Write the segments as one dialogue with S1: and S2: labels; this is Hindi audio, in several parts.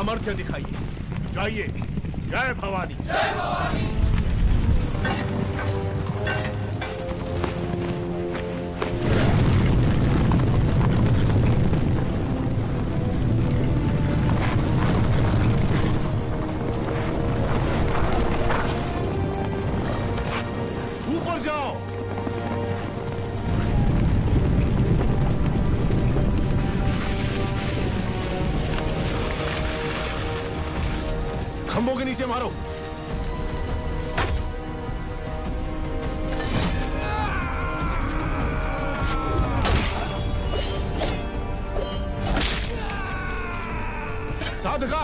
S1: सामर्थ्य दिखाइए। जाइए। जय भवानी। जय भवानी। ऊपर जाओ। खंभों के नीचे मारो। साधका।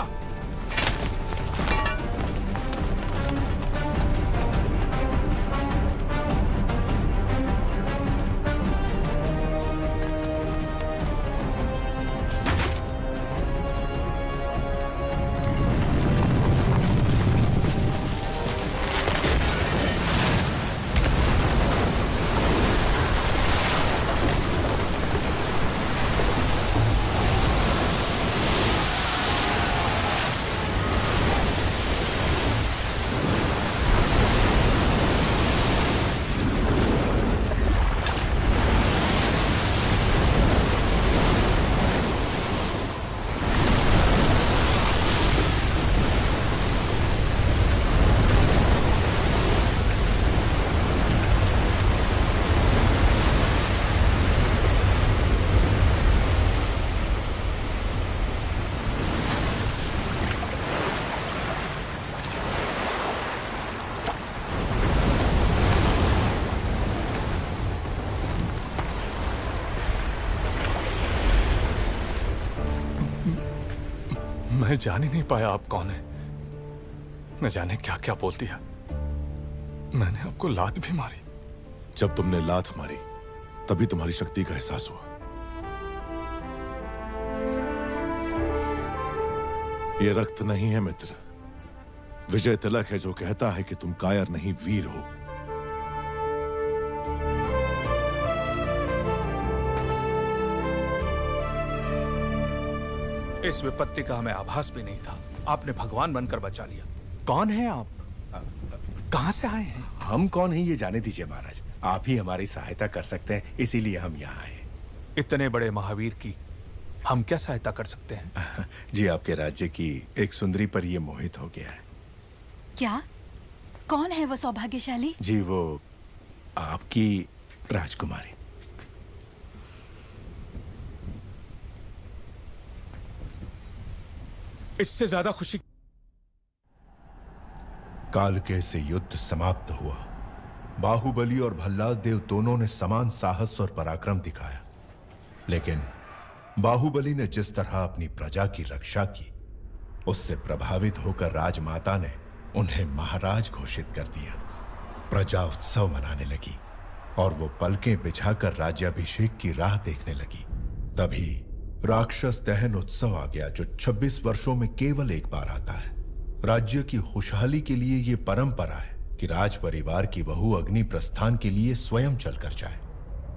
S2: मैं जान ही नहीं पाया आप कौन है। न जाने क्या क्या बोल दिया। मैंने आपको लात भी मारी।
S1: जब तुमने लात मारी तभी तुम्हारी शक्ति का एहसास हुआ। ये रक्त नहीं है मित्र, विजय तिलक है जो कहता है कि तुम कायर नहीं वीर हो।
S3: इस विपत्ति का हमें आभास भी नहीं था। आपने भगवान बनकर बचा लिया। कौन है आप? कहां से आए हैं?
S4: हम कौन हैं ये जाने दीजिए महाराज। आप ही हमारी सहायता कर सकते हैं, इसीलिए हम यहाँ आए।
S3: इतने बड़े महावीर की हम क्या सहायता कर सकते हैं?
S4: जी आपके राज्य की एक सुंदरी पर ये मोहित हो गया है।
S5: क्या? कौन है वो सौभाग्यशाली?
S4: जी वो आपकी राजकुमारी।
S3: इससे ज्यादा खुशी।
S6: कालके से युद्ध समाप्त हुआ। बाहुबली और भल्लाल देव दोनों ने समान साहस और पराक्रम दिखाया, लेकिन बाहुबली ने जिस तरह अपनी प्रजा की रक्षा की, उससे प्रभावित होकर राजमाता ने उन्हें महाराज घोषित कर दिया। प्रजा उत्सव मनाने लगी और वो पलकें बिछाकर राज्याभिषेक की राह देखने लगी। तभी राक्षस दहन उत्सव आ गया, जो 26 वर्षों में केवल एक बार आता है। राज्य की खुशहाली के लिए ये परंपरा है कि राज परिवार की बहू अग्नि प्रस्थान के लिए स्वयं चलकर जाए।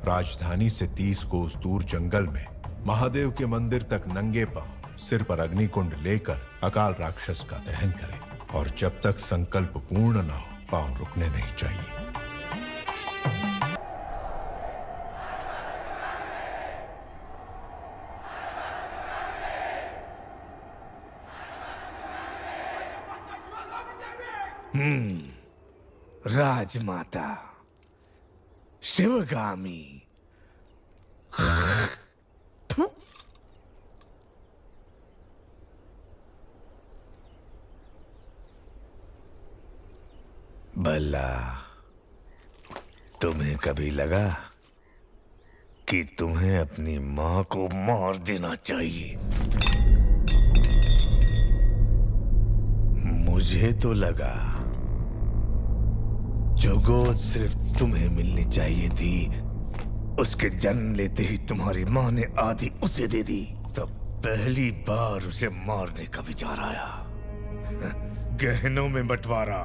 S6: राजधानी से 30 कोस दूर जंगल में महादेव के मंदिर तक नंगे पांव सिर पर अग्निकुंड लेकर अकाल राक्षस का दहन करे, और जब तक संकल्प पूर्ण न हो पांव रुकने नहीं चाहिए।
S7: राजमाता शिवगामी। भला तुम्हें कभी लगा कि तुम्हें अपनी मां को मार देना चाहिए? मुझे तो लगा जो गोद सिर्फ तुम्हें मिलनी चाहिए थी, उसके जन्म लेते ही तुम्हारी मां ने आधी उसे दे दी। तब पहली बार उसे मारने का विचार आया। गहनों में बंटवारा,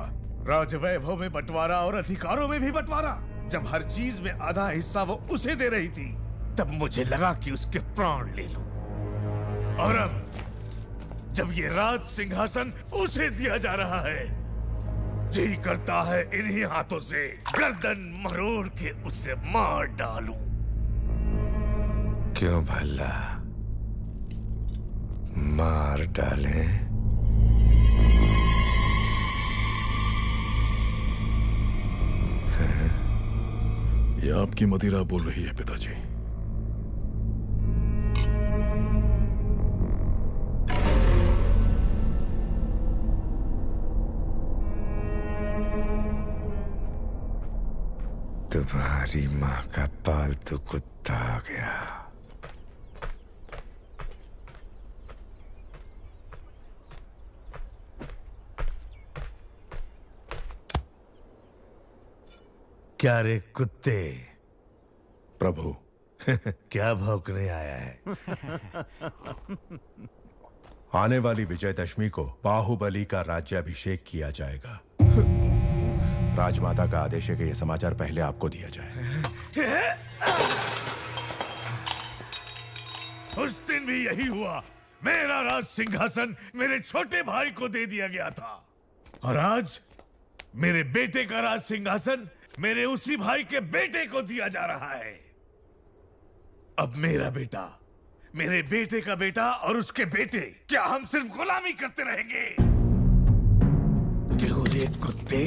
S7: राजवैभव में बंटवारा और अधिकारों में भी बंटवारा। जब हर चीज में आधा हिस्सा वो उसे दे रही थी, तब मुझे लगा कि उसके प्राण ले लूं। और अब जब ये राज सिंहासन उसे दिया जा रहा है। जी करता है इन्हीं हाथों से गर्दन मरोड़ के उसे मार डालूं। क्यों भला मार डालें?
S2: ये आपकी मदिरा बोल रही है पिताजी।
S7: तुम्हारी माँ का पालतू कुत्ता आ गया। क्या रे कुत्ते?
S6: प्रभु,
S7: क्या भौंकने आया है?
S6: आने वाली विजयदशमी को बाहुबली का राज्याभिषेक किया जाएगा। राजमाता का आदेश है कि यह समाचार पहले आपको दिया जाए।
S7: उस दिन भी यही हुआ। मेरा राज सिंहासन मेरे छोटे भाई को दे दिया गया था, और आज मेरे बेटे का राज सिंहासन मेरे उसी भाई के बेटे को दिया जा रहा है। अब मेरा बेटा, मेरे बेटे का बेटा और उसके बेटे, क्या हम सिर्फ गुलामी करते रहेंगे? क्यों रे कुत्ते?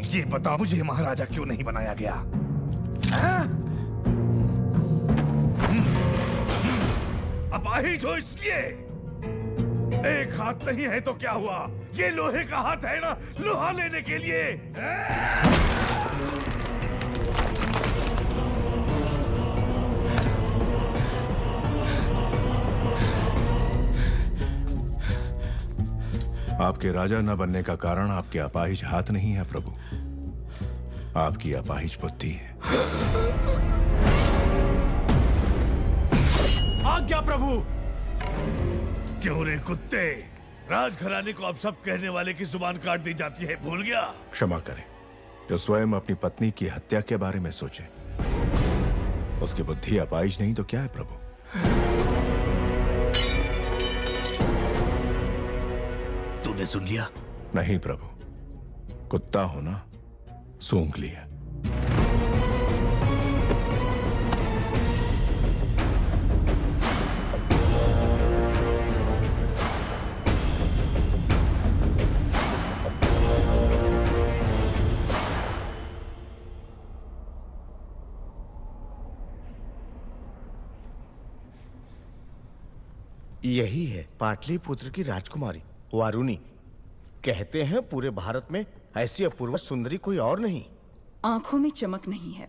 S7: ये बता मुझे, महाराजा क्यों नहीं बनाया गया? अपाहिज हो इसलिए। एक हाथ नहीं है तो क्या हुआ? ये लोहे का हाथ है ना, लोहा लेने के लिए।
S6: आपके राजा न बनने का कारण आपके अपाहिज हाथ नहीं है प्रभु, आपकी अपाहिज बुद्धि है।
S3: आज्ञा प्रभु।
S7: क्यों रे कुत्ते? राजघराने को अब सब कहने वाले की जुबान काट दी जाती है, भूल गया?
S6: क्षमा करें, जो स्वयं अपनी पत्नी की हत्या के बारे में सोचे, उसकी बुद्धि अपाहिज नहीं तो क्या है प्रभु?
S7: तूने सुन लिया?
S6: नहीं प्रभु, कुत्ता होना सूंघ लिया।
S8: यही है पाटलिपुत्र की राजकुमारी वारुणी। कहते हैं पूरे भारत में ऐसी अपूर्व सुंदरी कोई और नहीं।
S5: आंखों में चमक नहीं है,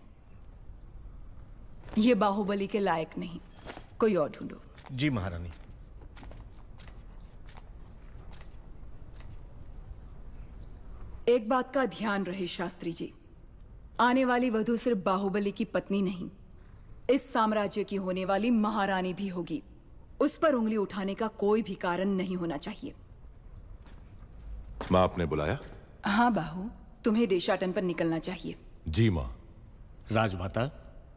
S5: ये बाहुबली के लायक नहीं, कोई और ढूंढो।
S8: जी महारानी।
S5: एक बात का ध्यान रहे शास्त्री जी, आने वाली वधू सिर्फ बाहुबली की पत्नी नहीं, इस साम्राज्य की होने वाली महारानी भी होगी। उस पर उंगली उठाने का कोई भी कारण नहीं होना चाहिए।
S1: माँ, आपने बुलाया?
S5: हाँ बाहु, तुम्हें देशाटन पर निकलना चाहिए।
S1: जी माँ।
S9: राजमाता,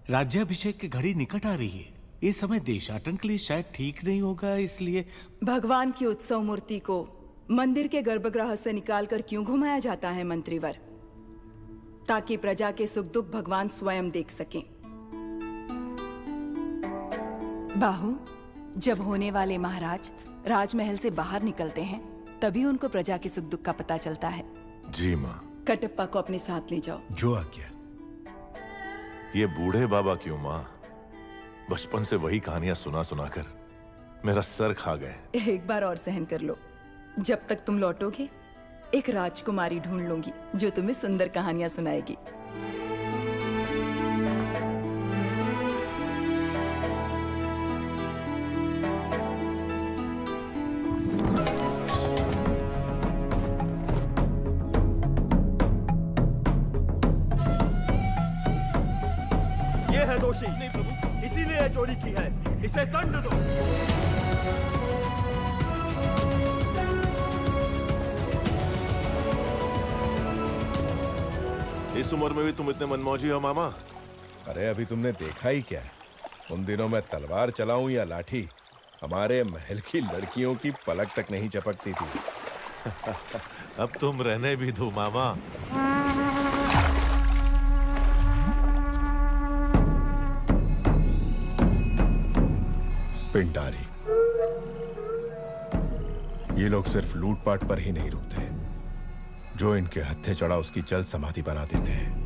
S9: राज्याभिषेक की घड़ी निकट आ रही है। ये समय देशाटन के लिए शायद ठीक नहीं होगा, इसलिए
S5: भगवान की उत्सव मूर्ति को मंदिर के गर्भगृह से निकालकर क्यों घुमाया जाता है मंत्रीवर? ताकि प्रजा के सुख दुख भगवान स्वयं देख सकें। बाहु, जब होने वाले महाराज राजमहल से बाहर निकलते हैं तभी उनको प्रजा के सुख दुख का पता चलता है।
S1: जी माँ।
S5: कटप्पा को अपने साथ ले जाओ।
S6: जो आज्ञा।
S1: ये बूढ़े बाबा क्यों माँ? बचपन से वही कहानियां सुना सुनाकर मेरा सर खा गए।
S5: एक बार और सहन कर लो, जब तक तुम लौटोगे एक राजकुमारी ढूंढ लूंगी जो तुम्हें सुंदर कहानियां सुनाएगी।
S10: ये है दोषी। नहीं प्रभु, इसीलिए चोरी की है, इसे दंड दो।
S1: इस उम्र में भी तुम इतने मनमौजी हो मामा?
S6: अरे अभी तुमने देखा ही क्या है? उन दिनों मैं तलवार चलाऊं या लाठी, हमारे महल की लड़कियों की पलक तक नहीं झपकती थी।
S1: अब तुम रहने भी दो मामा।
S6: पिंडारी, ये लोग सिर्फ लूटपाट पर ही नहीं रुकते, जो इनके हत्थे चढ़ा उसकी जल्द समाधि बना देते हैं।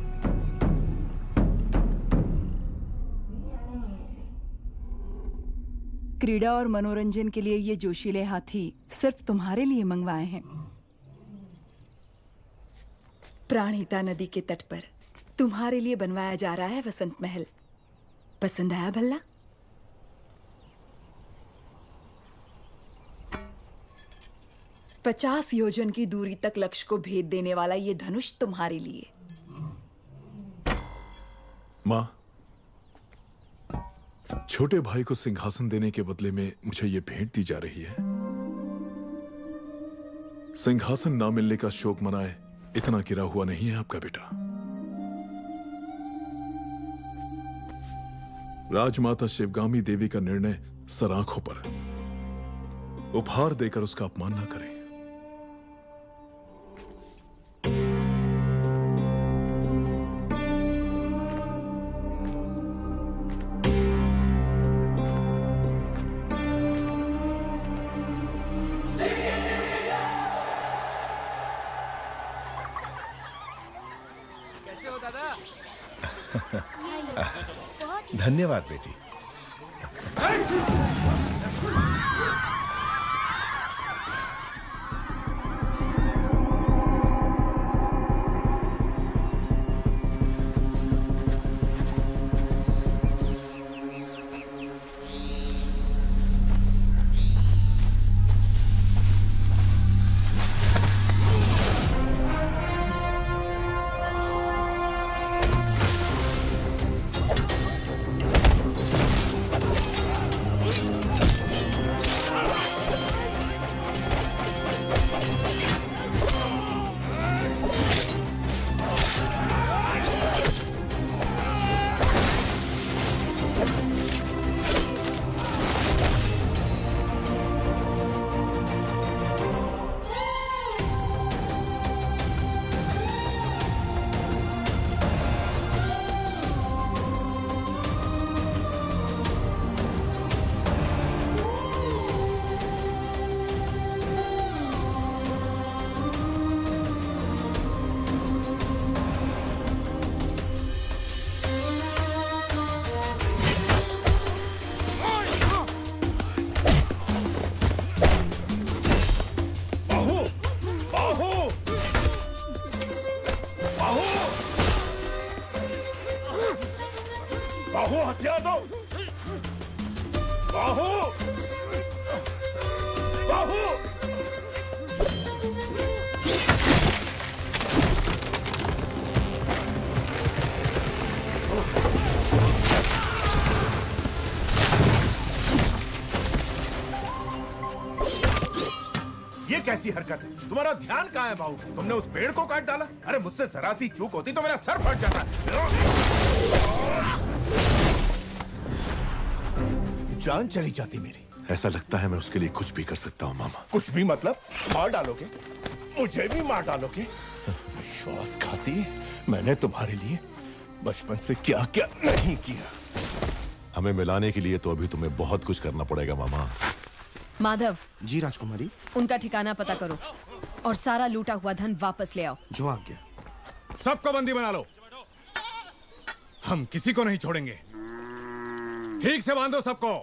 S5: क्रीड़ा और मनोरंजन के लिए ये जोशीले हाथी सिर्फ तुम्हारे लिए मंगवाए हैं। प्राणहिता नदी के तट पर तुम्हारे लिए बनवाया जा रहा है वसंत महल। पसंद आया भल्ला? पचास योजन की दूरी तक लक्ष्य को भेद देने वाला ये धनुष तुम्हारे लिए।
S11: माँ, छोटे भाई को सिंहासन देने के बदले में मुझे ये भेंट दी जा रही है। सिंहासन ना मिलने का शोक मनाए इतना गिरा हुआ नहीं है आपका बेटा। राजमाता शिवगामी देवी का निर्णय सराखों पर, उपहार देकर उसका अपमान ना करें।
S6: धन्यवाद बेटी।
S7: बाहु हथियार दो। बाहु बाहु।
S6: ये कैसी हरकत है? तुम्हारा ध्यान कहाँ है बाहु? तुमने उस पेड़ को काट डाला। अरे मुझसे जरा सी चूक होती तो मेरा सर फट जाता। जान चली जाती मेरी।
S1: ऐसा लगता है मैं उसके लिए कुछ भी कर सकता हूँ मामा।
S6: कुछ भी मतलब? मार डालोगे? मुझे भी मार डालोगे? विश्वासघाती, मैंने तुम्हारे लिए बचपन से क्या क्या नहीं किया।
S1: हमें मिलाने के लिए तो अभी तुम्हें बहुत कुछ करना पड़ेगा मामा।
S12: माधव।
S13: जी राजकुमारी।
S12: उनका ठिकाना पता करो और सारा लूटा हुआ धन वापस ले आओ।
S13: जो आ गया।
S3: सबको बंदी बना लो। हम किसी को नहीं छोड़ेंगे। ठीक से बांधो सबको।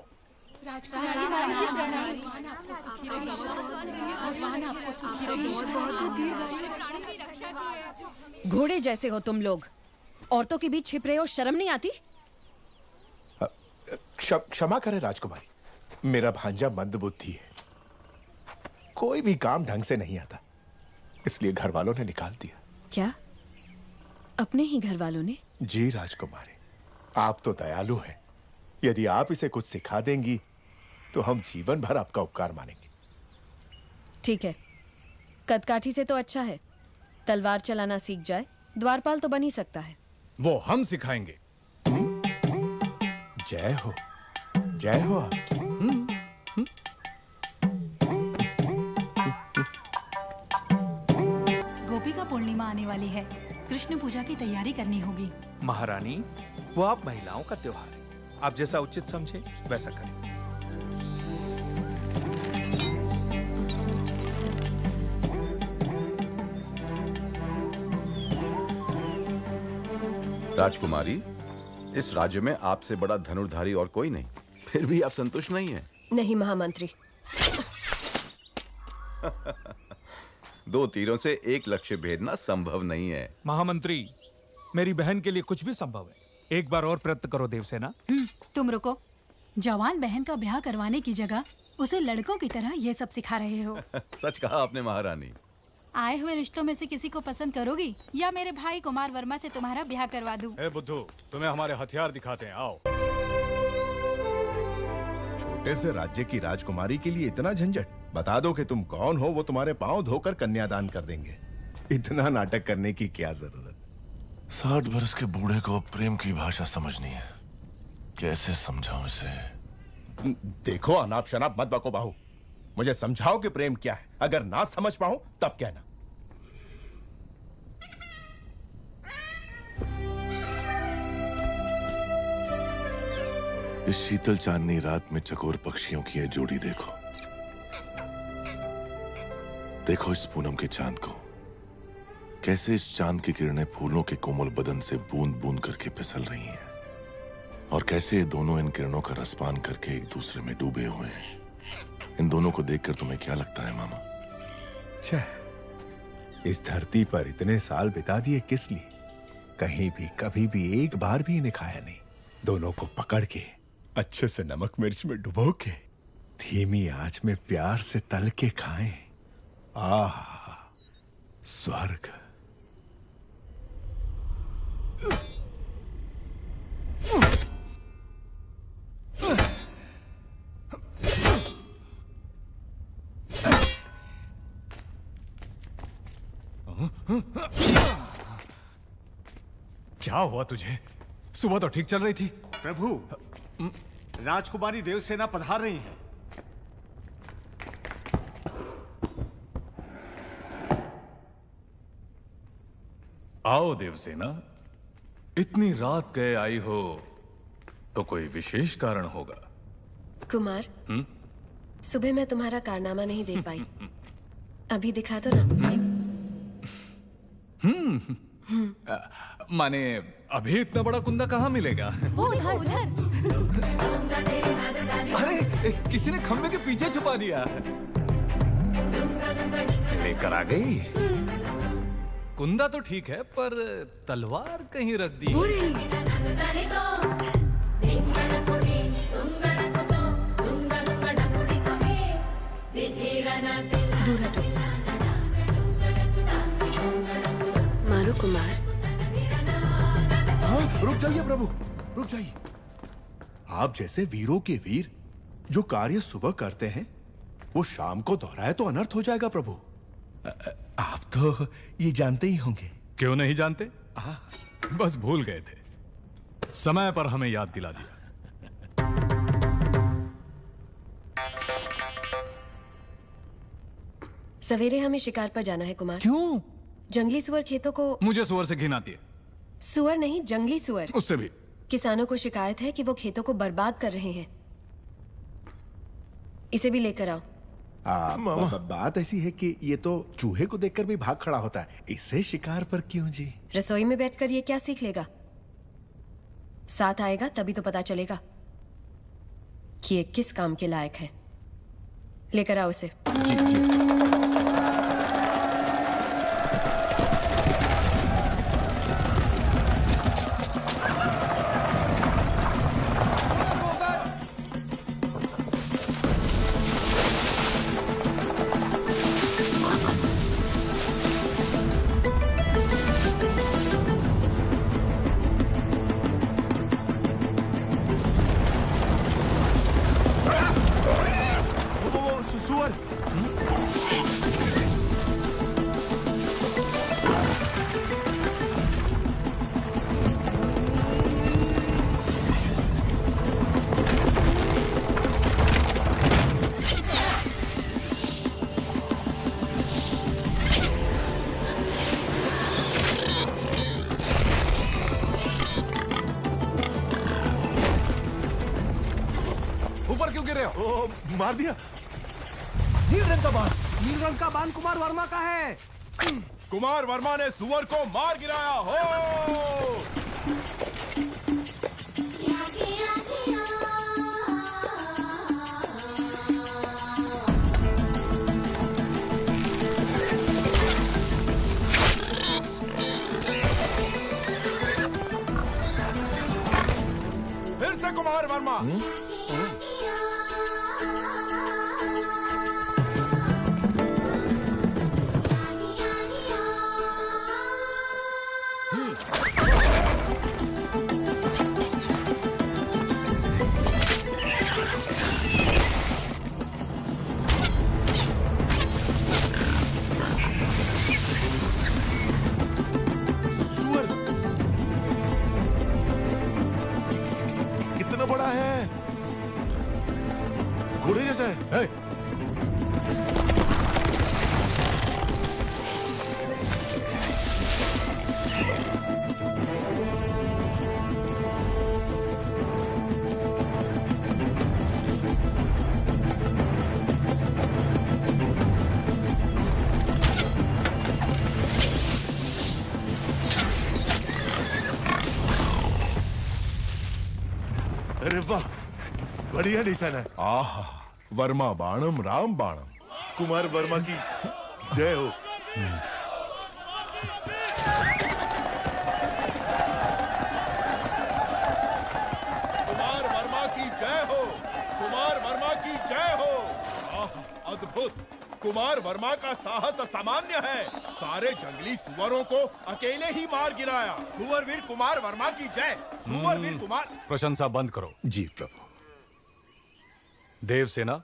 S12: घोड़े जैसे हो तुम लोग, औरतों के बीच छिप रहे हो, शर्म नहीं आती?
S6: क्षमा करें राजकुमारी, मेरा भांजा मंदबुद्धि है, कोई भी काम ढंग से नहीं आता, इसलिए घर वालों ने निकाल दिया।
S12: क्या? अपने ही घर वालों ने?
S6: जी राजकुमारी, आप तो दयालु हैं। यदि आप इसे कुछ सिखा देंगी तो हम जीवन भर आपका उपकार मानेंगे।
S12: ठीक है, कदकाठी से तो अच्छा है, तलवार चलाना सीख जाए, द्वारपाल तो बन ही सकता है।
S3: वो हम सिखाएंगे।
S6: जय हो आपकी।
S13: पूर्णिमा आने वाली है। कृष्ण पूजा की तैयारी करनी होगी।
S3: महारानी, वो आप महिलाओं का त्योहार है, आप जैसा उचित समझे वैसा करें।
S14: राजकुमारी, इस राज्य में आपसे बड़ा धनुर्धारी और कोई नहीं, फिर भी आप संतुष्ट नहीं हैं।
S12: नहीं महामंत्री।
S14: 2 तीरों से एक लक्ष्य भेदना संभव नहीं है।
S3: महामंत्री, मेरी बहन के लिए कुछ भी संभव है। एक बार और प्रयत्न करो देवसेना।
S13: तुम रुको। जवान बहन का ब्याह करवाने की जगह उसे लड़कों की तरह ये सब सिखा रहे हो।
S14: सच कहा आपने महारानी।
S13: आए हुए रिश्तों में से किसी को पसंद करोगी या मेरे भाई कुमार वर्मा से तुम्हारा ब्याह करवा दूं?
S2: ए बुद्धू, तुम्हें हमारे हथियार दिखाते हैं, आओ।
S6: छोटे से राज्य की राजकुमारी के लिए इतना झंझट? बता दो कि तुम कौन हो, वो तुम्हारे पांव धोकर कन्यादान कर देंगे। इतना नाटक करने की क्या जरूरत?
S1: 60 बरस के बूढ़े को अब प्रेम की भाषा समझनी है। कैसे समझाऊं इसे?
S6: देखो, अनाप शनाप मत बको बाहू। मुझे समझाओ कि प्रेम क्या है। अगर ना समझ पाऊं तब कहना।
S1: इस शीतल चांदनी रात में चकोर पक्षियों की ये जोड़ी देखो। देखो इस पूनम के चांद को, कैसे इस चांद की किरणें फूलों के कोमल बदन से बूंद बूंद करके फिसल रही हैं, और कैसे ये दोनों इन किरणों का रसपान करके एक दूसरे में डूबे हुए हैं। इन दोनों को देखकर तुम्हें क्या लगता है मामा?
S6: इस धरती पर इतने साल बिता दिए किस लिए? कहीं भी कभी भी एक बार भी इन्हें खाया नहीं। दोनों को पकड़ के अच्छे से नमक मिर्च में डुबो के धीमी आंच में प्यार से तल के खाएं। आह, स्वर्ग।
S2: क्या हुआ तुझे? सुबह तो ठीक चल रही थी।
S9: प्रभु, राजकुमारी देवसेना पधार रही हैं।
S2: आओ देवसेना, इतनी रात गए आई हो तो कोई विशेष कारण होगा।
S12: कुमार, सुबह मैं तुम्हारा कारनामा नहीं देख पाई, अभी दिखा दो ना।
S2: माने अभी इतना बड़ा कुंदा कहाँ मिलेगा?
S13: वो उधर उधर।
S2: अरे किसी ने खंबे के पीछे छुपा दिया। लेकर आ गई। कुंदा तो ठीक है, पर तलवार कहीं रख दी।
S12: दूर हटो। मारो कुमार।
S6: हाँ, रुक जाइए प्रभु, रुक जाइए। आप जैसे वीरों के वीर जो कार्य सुबह करते हैं वो शाम को दोहराए तो अनर्थ हो जाएगा प्रभु। आप तो ये जानते ही होंगे।
S2: क्यों नहीं जानते? बस भूल गए थे। समय पर हमें याद दिला दिया।
S12: सवेरे हमें शिकार पर जाना है कुमार।
S2: क्यों?
S12: जंगली सुअर खेतों को।
S2: मुझे सुअर से घिन आती है।
S12: सुअर नहीं, जंगली सुअर।
S2: उससे भी।
S12: किसानों को शिकायत है कि वो खेतों को बर्बाद कर रहे हैं। इसे भी लेकर आओ।
S6: बात ऐसी है कि ये तो चूहे को देखकर भी भाग खड़ा होता है, इससे शिकार पर क्यों जी?
S12: रसोई में बैठकर ये क्या सीख लेगा? साथ आएगा तभी तो पता चलेगा कि ये किस काम के लायक है। लेकर आओ इसे।
S2: गिर रहे हो?
S6: ओ, मार दिया।
S4: नील रंग का बाण।
S15: नील रंग का बाण कुमार वर्मा का है।
S6: कुमार वर्मा ने सुअर को मार गिराया हो। फिर से कुमार वर्मा। कितना बड़ा है, घोड़े जैसा है। अरे वाह, बढ़िया निशाना है।
S4: आहा, वर्मा बाणम राम बाणम।
S6: कुमार वर्मा की जय हो। कुमार वर्मा की जय हो। कुमार वर्मा की जय हो। आह, अद्भुत। कुमार वर्मा का साहस असामान्य है। सारे जंगली सुअरों को अकेले ही मार गिराया। सुअरवीर कुमार वर्मा की जय। सुअरवीर कुमार।
S2: प्रशंसा बंद करो।
S4: जी प्रभु।
S2: देवसेना,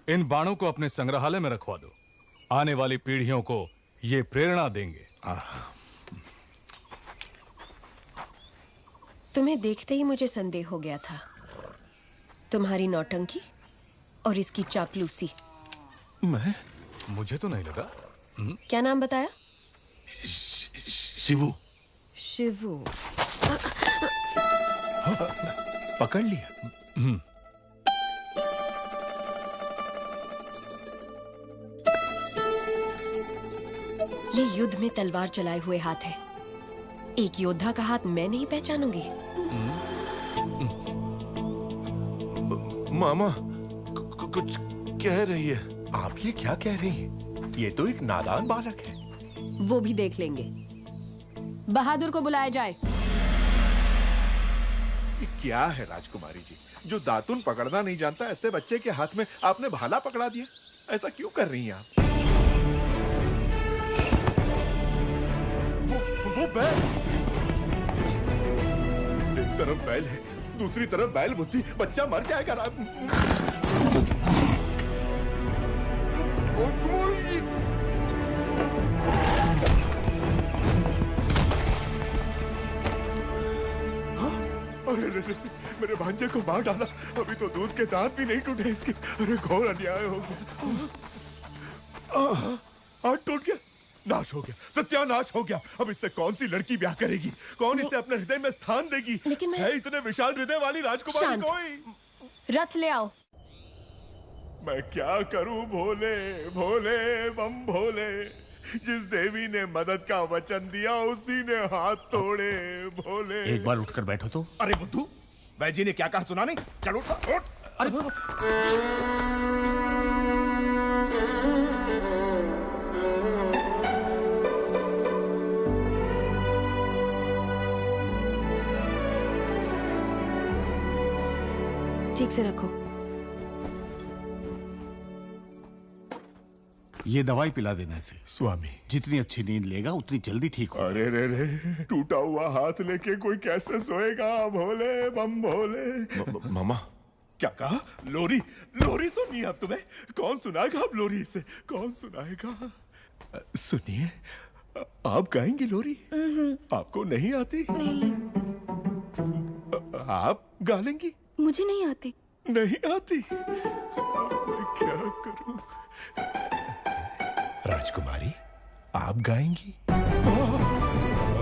S2: इन बाणों को अपने संग्रहालय में रखवा दो। आने वाली पीढ़ियों को ये प्रेरणा देंगे।
S12: तुम्हें देखते ही मुझे संदेह हो गया था। तुम्हारी नौटंकी और इसकी चापलूसी।
S6: मैं?
S2: मुझे तो नहीं लगा।
S12: क्या नाम बताया?
S6: शिवू।
S12: शिवू।
S4: पकड़ लिया।
S12: ये युद्ध में तलवार चलाए हुए हाथ है। एक योद्धा का हाथ मैं नहीं पहचानूंगी।
S6: मामा कुछ कह रही है।
S4: आप ये क्या कह रही हैं? ये तो एक नादान बालक है।
S12: वो भी देख लेंगे। बहादुर को बुलाया जाए।
S4: ये क्या है राजकुमारी जी, जो दातुन पकड़ना नहीं जानता ऐसे बच्चे के हाथ में आपने भाला पकड़ा दिया? ऐसा क्यों कर रही हैं आप? वो बैल। एक तरफ बैल है, दूसरी तरफ बैल बुद्धि। बच्चा मर जाएगा। अरे मेरे भांजे को मार डाला। अभी तो दूध के दांत भी नहीं टूटे इसके। अरे घोर अन्याय हो गया। हाथ टूट गया, नाश हो गया, सत्यानाश हो गया। अब इससे कौन सी लड़की ब्याह करेगी? कौन इसे अपने हृदय में स्थान देगी?
S12: लेकिन
S4: है इतने विशाल हृदय वाली राजकुमारी कोई?
S12: रथ ले आओ।
S4: मैं क्या करूं भोले भोले बम भोले। जिस देवी ने मदद का वचन दिया उसी ने हाथ तोड़े भोले।
S9: एक बार उठकर बैठो तो।
S4: अरे बुद्धू, मैं जी ने क्या कहा सुना नहीं? चलो उठ। अरे
S12: ठीक से रखो।
S9: ये दवाई पिला देने से
S4: स्वामी
S9: जितनी अच्छी नींद लेगा उतनी जल्दी ठीक होगा।
S4: अरे रे रे, टूटा हुआ हाथ लेके कोई कैसे सोएगा? भोले बम भोले।
S6: मामा
S4: क्या कहा? लोरी? लोरी सुनिए अब तुम्हें। कौन सुनाएगा अब लोरी इसे? कौन सुनाएगा? सुनिए, आप गाएंगी लोरी? आपको नहीं आती?
S16: नहीं।
S4: आप गा लेंगी?
S16: मुझे नहीं आती।
S4: नहीं आती? मैं क्या करूं? राजकुमारी, आप गाएंगी?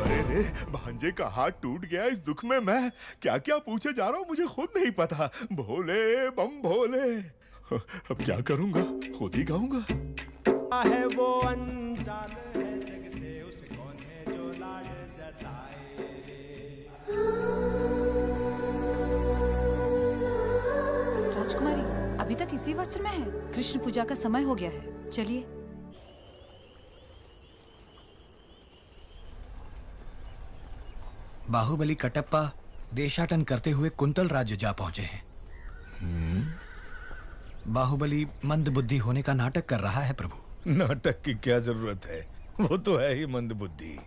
S4: अरे रे, भांजे का हाथ टूट गया। इस दुख में मैं क्या क्या पूछे जा रहा हूँ मुझे खुद नहीं पता। भोले बम भोले, अब क्या करूंगा, खुद ही गाऊंगा।
S10: है वो अनजान है जग से, उसे कौन है जो लाज जताए।
S16: राजकुमारी अभी तक इसी वस्त्र में है। कृष्ण पूजा का समय हो गया है, चलिए।
S3: बाहुबली कटप्पा देशाटन करते हुए कुंतल राज्य जा पहुंचे हैं। बाहुबली मंद बुद्धि होने का नाटक कर रहा है प्रभु।
S7: नाटक की क्या जरूरत है, वो तो है ही मंद बुद्धि।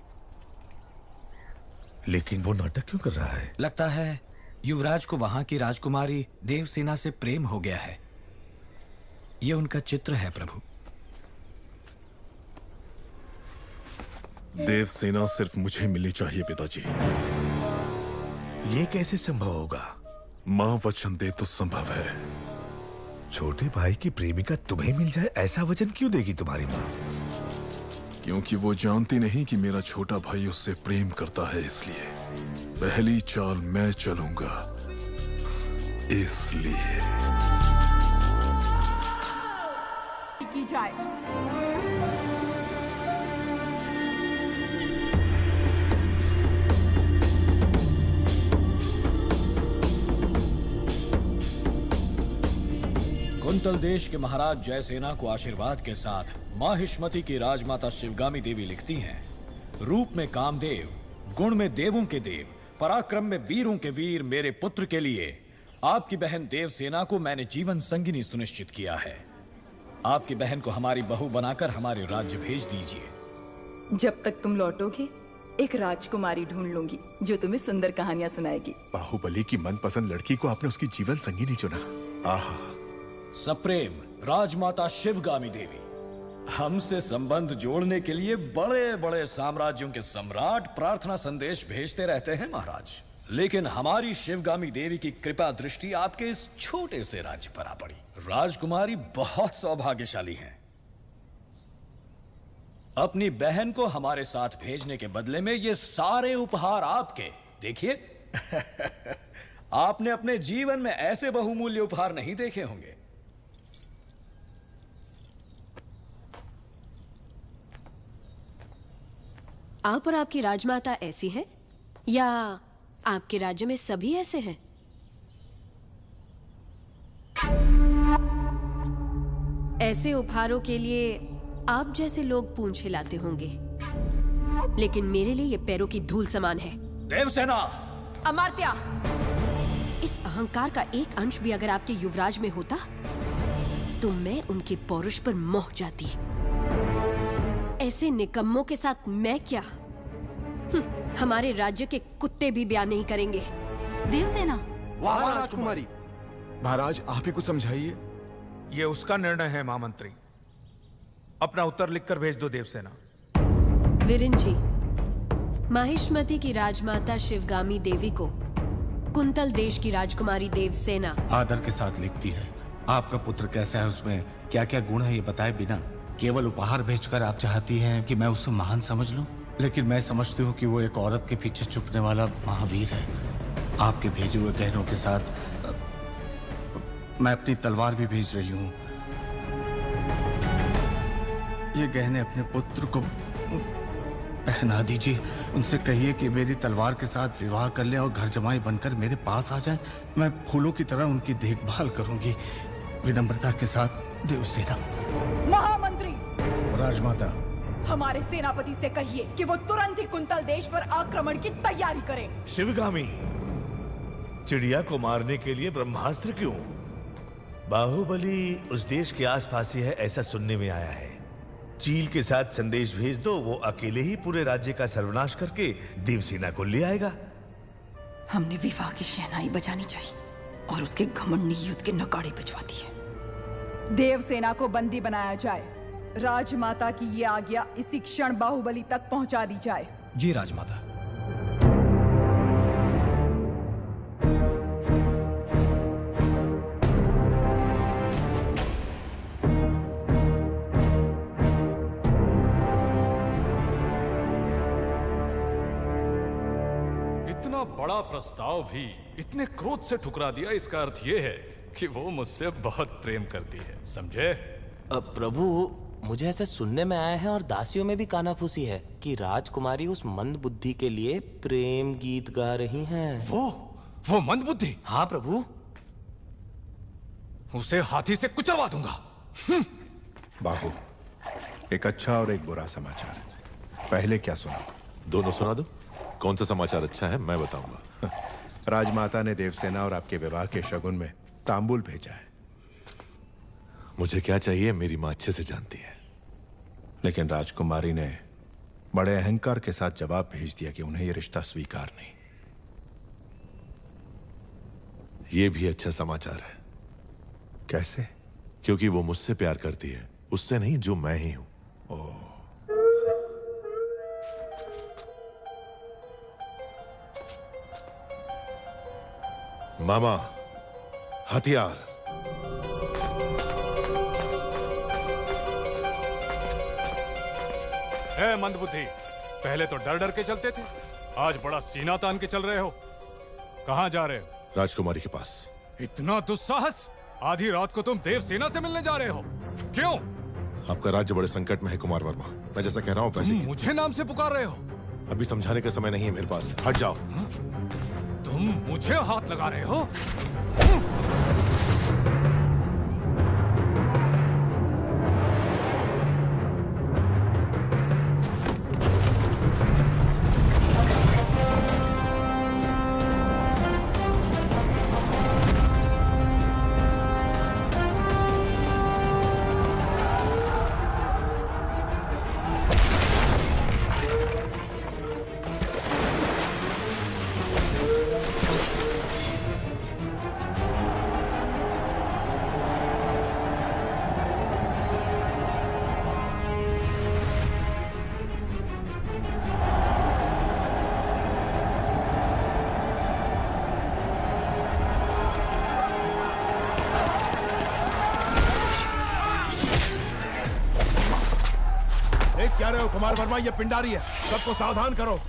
S7: लेकिन वो नाटक क्यों कर रहा है?
S3: लगता है युवराज को वहां की राजकुमारी देवसेना से प्रेम हो गया है। ये उनका चित्र है प्रभु।
S11: देवसेना सिर्फ मुझे मिलनी चाहिए पिताजी।
S7: ये कैसे संभव होगा?
S11: मां वचन दे तो संभव है।
S7: छोटे भाई की प्रेमिका तुम्हें मिल जाए, ऐसा वचन क्यों देगी तुम्हारी माँ?
S11: क्योंकि वो जानती नहीं कि मेरा छोटा भाई उससे प्रेम करता है, इसलिए पहली चाल मैं चलूंगा। इसलिए
S5: की जाए।
S17: कुंतल देश के महाराज जयसेना को आशीर्वाद के साथ माहिष्मति की राजमाता शिवगामी देवी लिखती हैं, रूप में कामदेव, गुण में देवों के देव, पराक्रम में वीरों के वीर मेरे पुत्र के लिए आपकी बहन देवसेना को मैंने जीवन संगिनी सुनिश्चित किया है। आपकी बहन को हमारी बहू बनाकर हमारे राज्य भेज दीजिए।
S5: जब तक तुम लौटोगे एक राजकुमारी ढूंढ लूंगी जो तुम्हें सुंदर कहानियां सुनाएगी।
S4: बाहुबली की मनपसंद लड़की को आपने उसकी जीवन संगिनी चुना। आहा।
S17: सप्रेम राजमाता शिवगामी देवी, हमसे संबंध जोड़ने के लिए बड़े बड़े साम्राज्यों के सम्राट प्रार्थना संदेश भेजते रहते हैं महाराज, लेकिन हमारी शिवगामी देवी की कृपा दृष्टि आपके इस छोटे से राज्य पर आ पड़ी। राजकुमारी बहुत सौभाग्यशाली हैं। अपनी बहन को हमारे साथ भेजने के बदले में ये सारे उपहार आपके। देखिए आपने अपने जीवन में ऐसे बहुमूल्य उपहार नहीं देखे होंगे।
S12: आप और आपकी राजमाता ऐसी हैं या आपके राज्य में सभी ऐसे हैं? ऐसे उपहारों के लिए आप जैसे लोग पूंछ हिलाते होंगे, लेकिन मेरे लिए ये पैरों की धूल समान है।
S17: देवसेना!
S12: अमात्या! इस अहंकार का एक अंश भी अगर आपके युवराज में होता तो मैं उनके पौरुष पर मोह जाती। ऐसे निकम्मों के साथ मैं क्या? हमारे राज्य के कुत्ते भी ब्याह नहीं करेंगे।
S16: देवसेना!
S18: वाह राजकुमारी! महाराज आप ही कुछ समझाइए।
S3: ये उसका निर्णय है महामंत्री। अपना उत्तर लिखकर भेज दो देवसेना।
S12: वीरेन जी, माहिष्मति की राजमाता शिवगामी देवी को कुंतल देश की राजकुमारी देवसेना
S9: आदर के साथ लिखती है। आपका पुत्र कैसा है, उसमें क्या क्या गुण है ये बताए बिना केवल उपहार भेजकर आप चाहती हैं कि मैं उसे महान समझ लूं, लेकिन मैं समझती हूँ कि वो एक औरत के पीछे छुपने वाला महावीर है। आपके भेजे हुए गहनों के साथ मैं अपनी तलवार भी भेज रही हूँ। ये गहने अपने पुत्र को पहना दीजिए। उनसे कहिए कि मेरी तलवार के साथ विवाह कर लें और घर जमाई बनकर मेरे पास आ जाएं। मैं फूलों की तरह उनकी देखभाल करूंगी। विनम्रता के साथ देवसेना।
S5: महामंत्री!
S6: राजमाता,
S5: हमारे सेनापति से कहिए कि वो तुरंत ही कुंतल देश पर आक्रमण की तैयारी करें।
S7: शिवगामी, चिड़िया को मारने के लिए ब्रह्मास्त्र क्यों? बाहुबली उस देश के आसपास ही है, ऐसा सुनने में आया है। चील के साथ संदेश भेज दो, वो अकेले ही पूरे राज्य का सर्वनाश करके देवसेना को ले आएगा।
S5: हमने विवाह की शहनाई बजानी चाहिए और उसके घमंडी युद्ध के नगाड़े बजवाती है। देवसेना को बंदी बनाया जाए। राजमाता की ये आज्ञा इसी क्षण बाहुबली तक पहुंचा दी जाए।
S3: जी राजमाता।
S2: इतना बड़ा प्रस्ताव भी इतने क्रोध से ठुकरा दिया, इसका अर्थ ये है कि वो मुझसे बहुत प्रेम करती है, समझे?
S19: प्रभु, मुझे ऐसे सुनने में आया है और दासियों में भी कानाफूसी है कि राजकुमारी उस मंद बुद्धि के लिए प्रेम गीत गा रही हैं।
S2: वो मंद बुद्धि?
S19: हाँ प्रभु।
S2: उसे हाथी से कुचलवा दूंगा।
S6: बाहु, एक अच्छा और एक बुरा समाचार। पहले क्या सुना?
S1: दोनों सुना दो। कौन सा समाचार अच्छा है मैं बताऊंगा।
S6: राजमाता ने देवसेना और आपके विवाह के शगुन में तांबूल भेजा है।
S1: मुझे क्या चाहिए मेरी मां अच्छे से जानती है।
S6: लेकिन राजकुमारी ने बड़े अहंकार के साथ जवाब भेज दिया कि उन्हें यह रिश्ता स्वीकार नहीं।
S1: यह भी अच्छा समाचार है।
S6: कैसे?
S1: क्योंकि वो मुझसे प्यार करती है, उससे नहीं जो मैं ही हूं।
S6: ओह,
S1: मामा, हथियार।
S2: है मंदबुद्धि, पहले तो डर डर के चलते थे, आज बड़ा सीना तान के चल रहे हो। कहां जा रहे हो?
S1: राजकुमारी के पास।
S2: इतना दुस्साहस? आधी रात को तुम देवसेना से मिलने जा रहे हो? क्यों?
S1: आपका राज्य बड़े संकट में है कुमार वर्मा। मैं जैसा कह रहा हूं पैसे
S2: मुझे नाम से पुकार रहे हो?
S1: अभी समझाने का समय नहीं है मेरे पास। हट जाओ।
S2: तुम मुझे हाथ लगा रहे हो?
S6: क्या रहे हो कुमार वर्मा? ये पिंडारी है, सबको सावधान करो।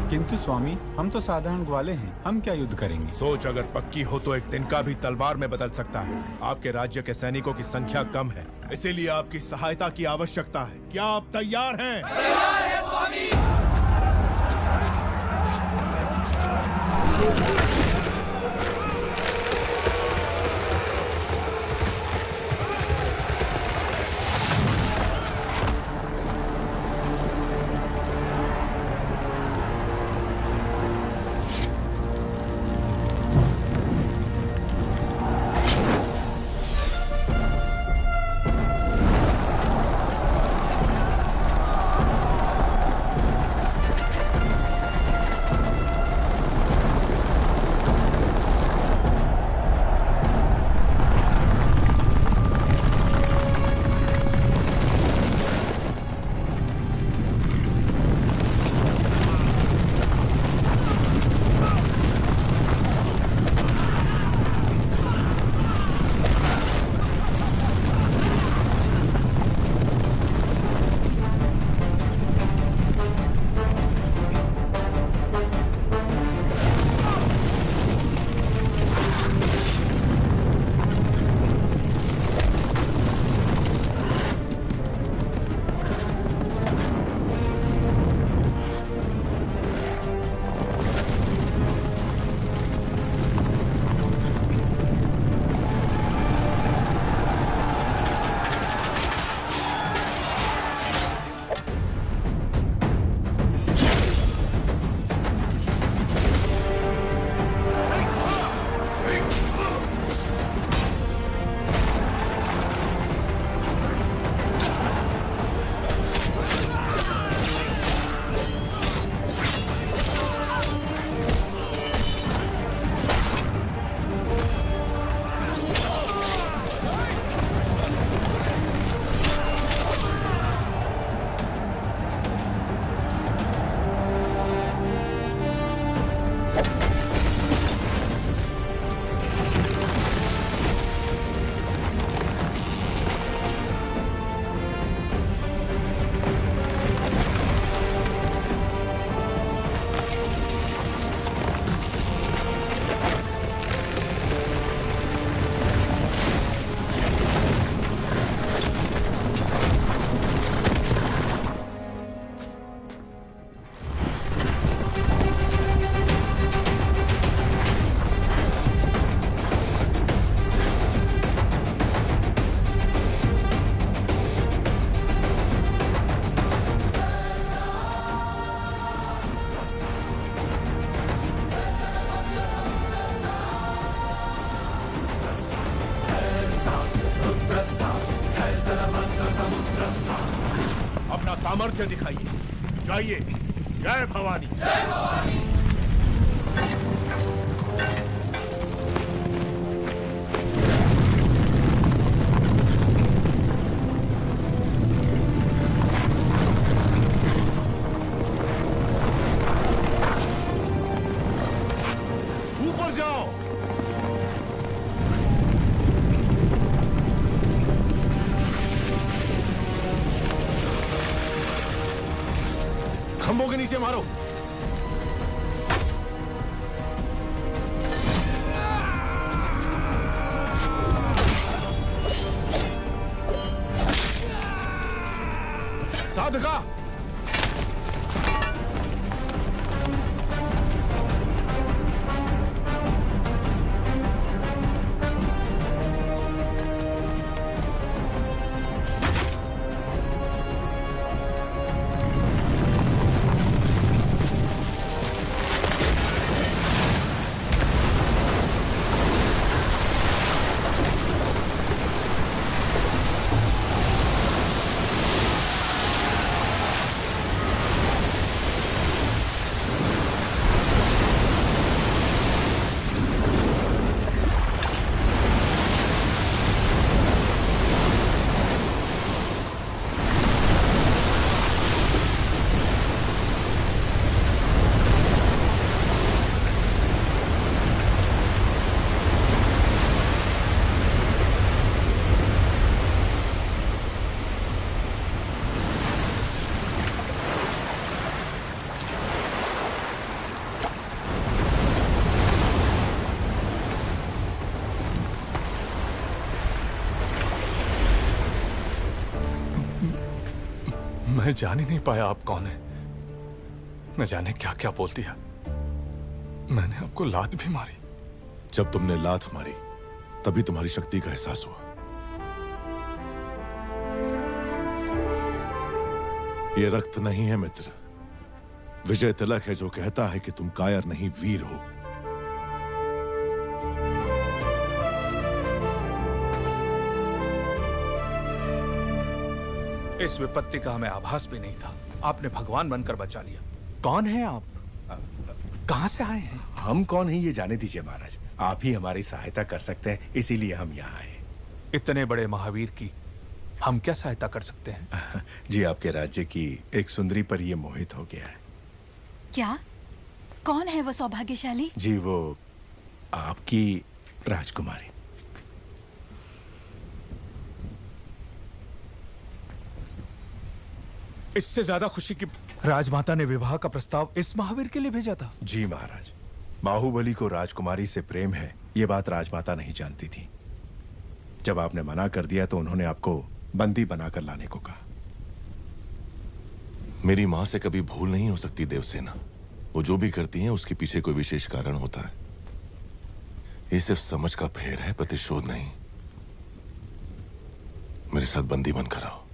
S20: किंतु स्वामी, हम तो साधारण ग्वाले हैं, हम क्या युद्ध करेंगे?
S6: सोच अगर पक्की हो तो एक तिनका भी तलवार में बदल सकता है। आपके राज्य के सैनिकों की संख्या कम है, इसीलिए आपकी सहायता की आवश्यकता है। क्या आप तैयार हैं?
S10: तैयार है स्वामी।
S6: सामर्थ्य दिखाइए। जाइए। जय भवानी।
S10: जय भवानी।
S6: ऊपर जाओ। खंभों के नीचे मारो। साधका।
S2: मैं जान ही नहीं पाया आप कौन है। न जाने क्या क्या बोल दिया। मैंने आपको लात भी मारी।
S1: जब तुमने लात मारी तभी तुम्हारी शक्ति का एहसास हुआ। ये रक्त नहीं है मित्र, विजय तिलक है जो कहता है कि तुम कायर नहीं वीर हो।
S3: इस विपत्ति का हमें आभास भी नहीं था। आपने भगवान बनकर बचा लिया। कौन है आप? कहां से आए हैं?
S4: हम कौन हैं ये जाने दीजिए महाराज। आप ही हमारी सहायता कर सकते हैं, इसीलिए हम यहाँ आए।
S3: इतने बड़े महावीर की हम क्या सहायता कर सकते हैं?
S4: जी, आपके राज्य की एक सुंदरी पर ये मोहित हो गया है।
S13: क्या? कौन है वो सौभाग्यशाली?
S4: जी, वो आपकी राजकुमारी।
S3: इससे ज्यादा खुशी की राजमाता ने विवाह का प्रस्ताव इस महावीर के लिए भेजा था।
S6: जी महाराज, बाहुबली को राजकुमारी से प्रेम है, ये बात राजमाता नहीं जानती थी। जब आपने मना कर दिया तो उन्होंने आपको बंदी बनाकर लाने को कहा।
S1: मेरी मां से कभी भूल नहीं हो सकती देवसेना। वो जो भी करती हैं उसके पीछे कोई विशेष कारण होता है। ये सिर्फ समझ का फेर है, प्रतिशोध नहीं। मेरे साथ बंदी बनकर आओ।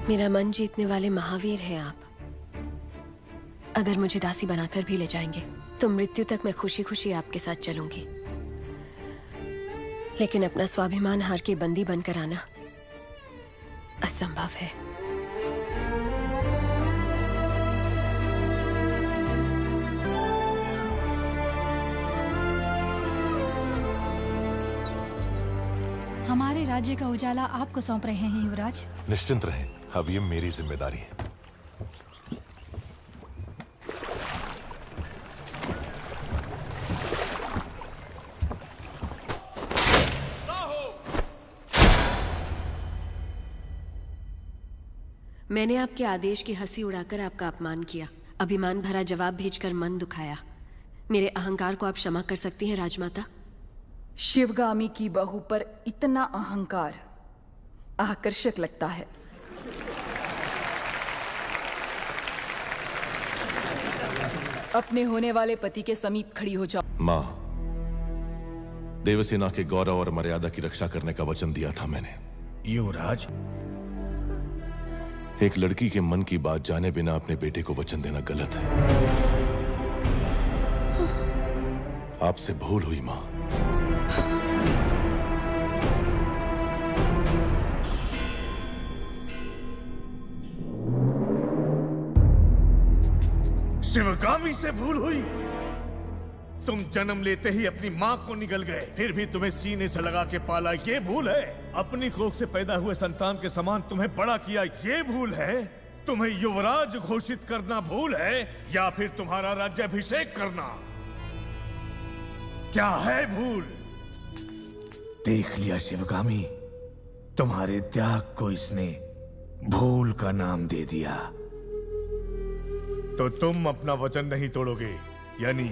S12: मेरा मन जीतने वाले महावीर हैं आप। अगर मुझे दासी बनाकर भी ले जाएंगे तो मृत्यु तक मैं खुशी खुशी आपके साथ चलूंगी। लेकिन अपना स्वाभिमान हार के बंदी बनकर आना असंभव है।
S13: हमारे राज्य का उजाला आपको सौंप रहे हैं युवराज।
S1: निश्चिंत रहें, अब ये मेरी जिम्मेदारी है।
S12: मैंने आपके आदेश की हंसी उड़ाकर आपका अपमान किया, अभिमान भरा जवाब भेजकर मन दुखाया। मेरे अहंकार को आप क्षमा कर सकती हैं राजमाता?
S5: शिवगामी की बहू पर इतना अहंकार आकर्षक लगता है। अपने होने वाले पति के समीप खड़ी हो जाओ।
S1: मां, देवसेना के गौरव और मर्यादा की रक्षा करने का वचन दिया था मैंने।
S8: युवराज,
S1: एक लड़की के मन की बात जाने बिना अपने बेटे को वचन देना गलत है। आपसे भूल हुई मां।
S7: शिवगामी से भूल हुई। तुम जन्म लेते ही अपनी माँ को निगल गए, फिर भी तुम्हें सीने से लगा के पाला, ये भूल है। अपनी कोख से पैदा हुए संतान के समान तुम्हें बड़ा किया, ये भूल है। तुम्हें युवराज घोषित करना भूल है, या फिर तुम्हारा राज्याभिषेक करना, क्या है भूल? देख लिया शिवगामी, तुम्हारे त्याग को इसने भूल का नाम दे दिया। तो तुम अपना वचन नहीं तोड़ोगे, यानी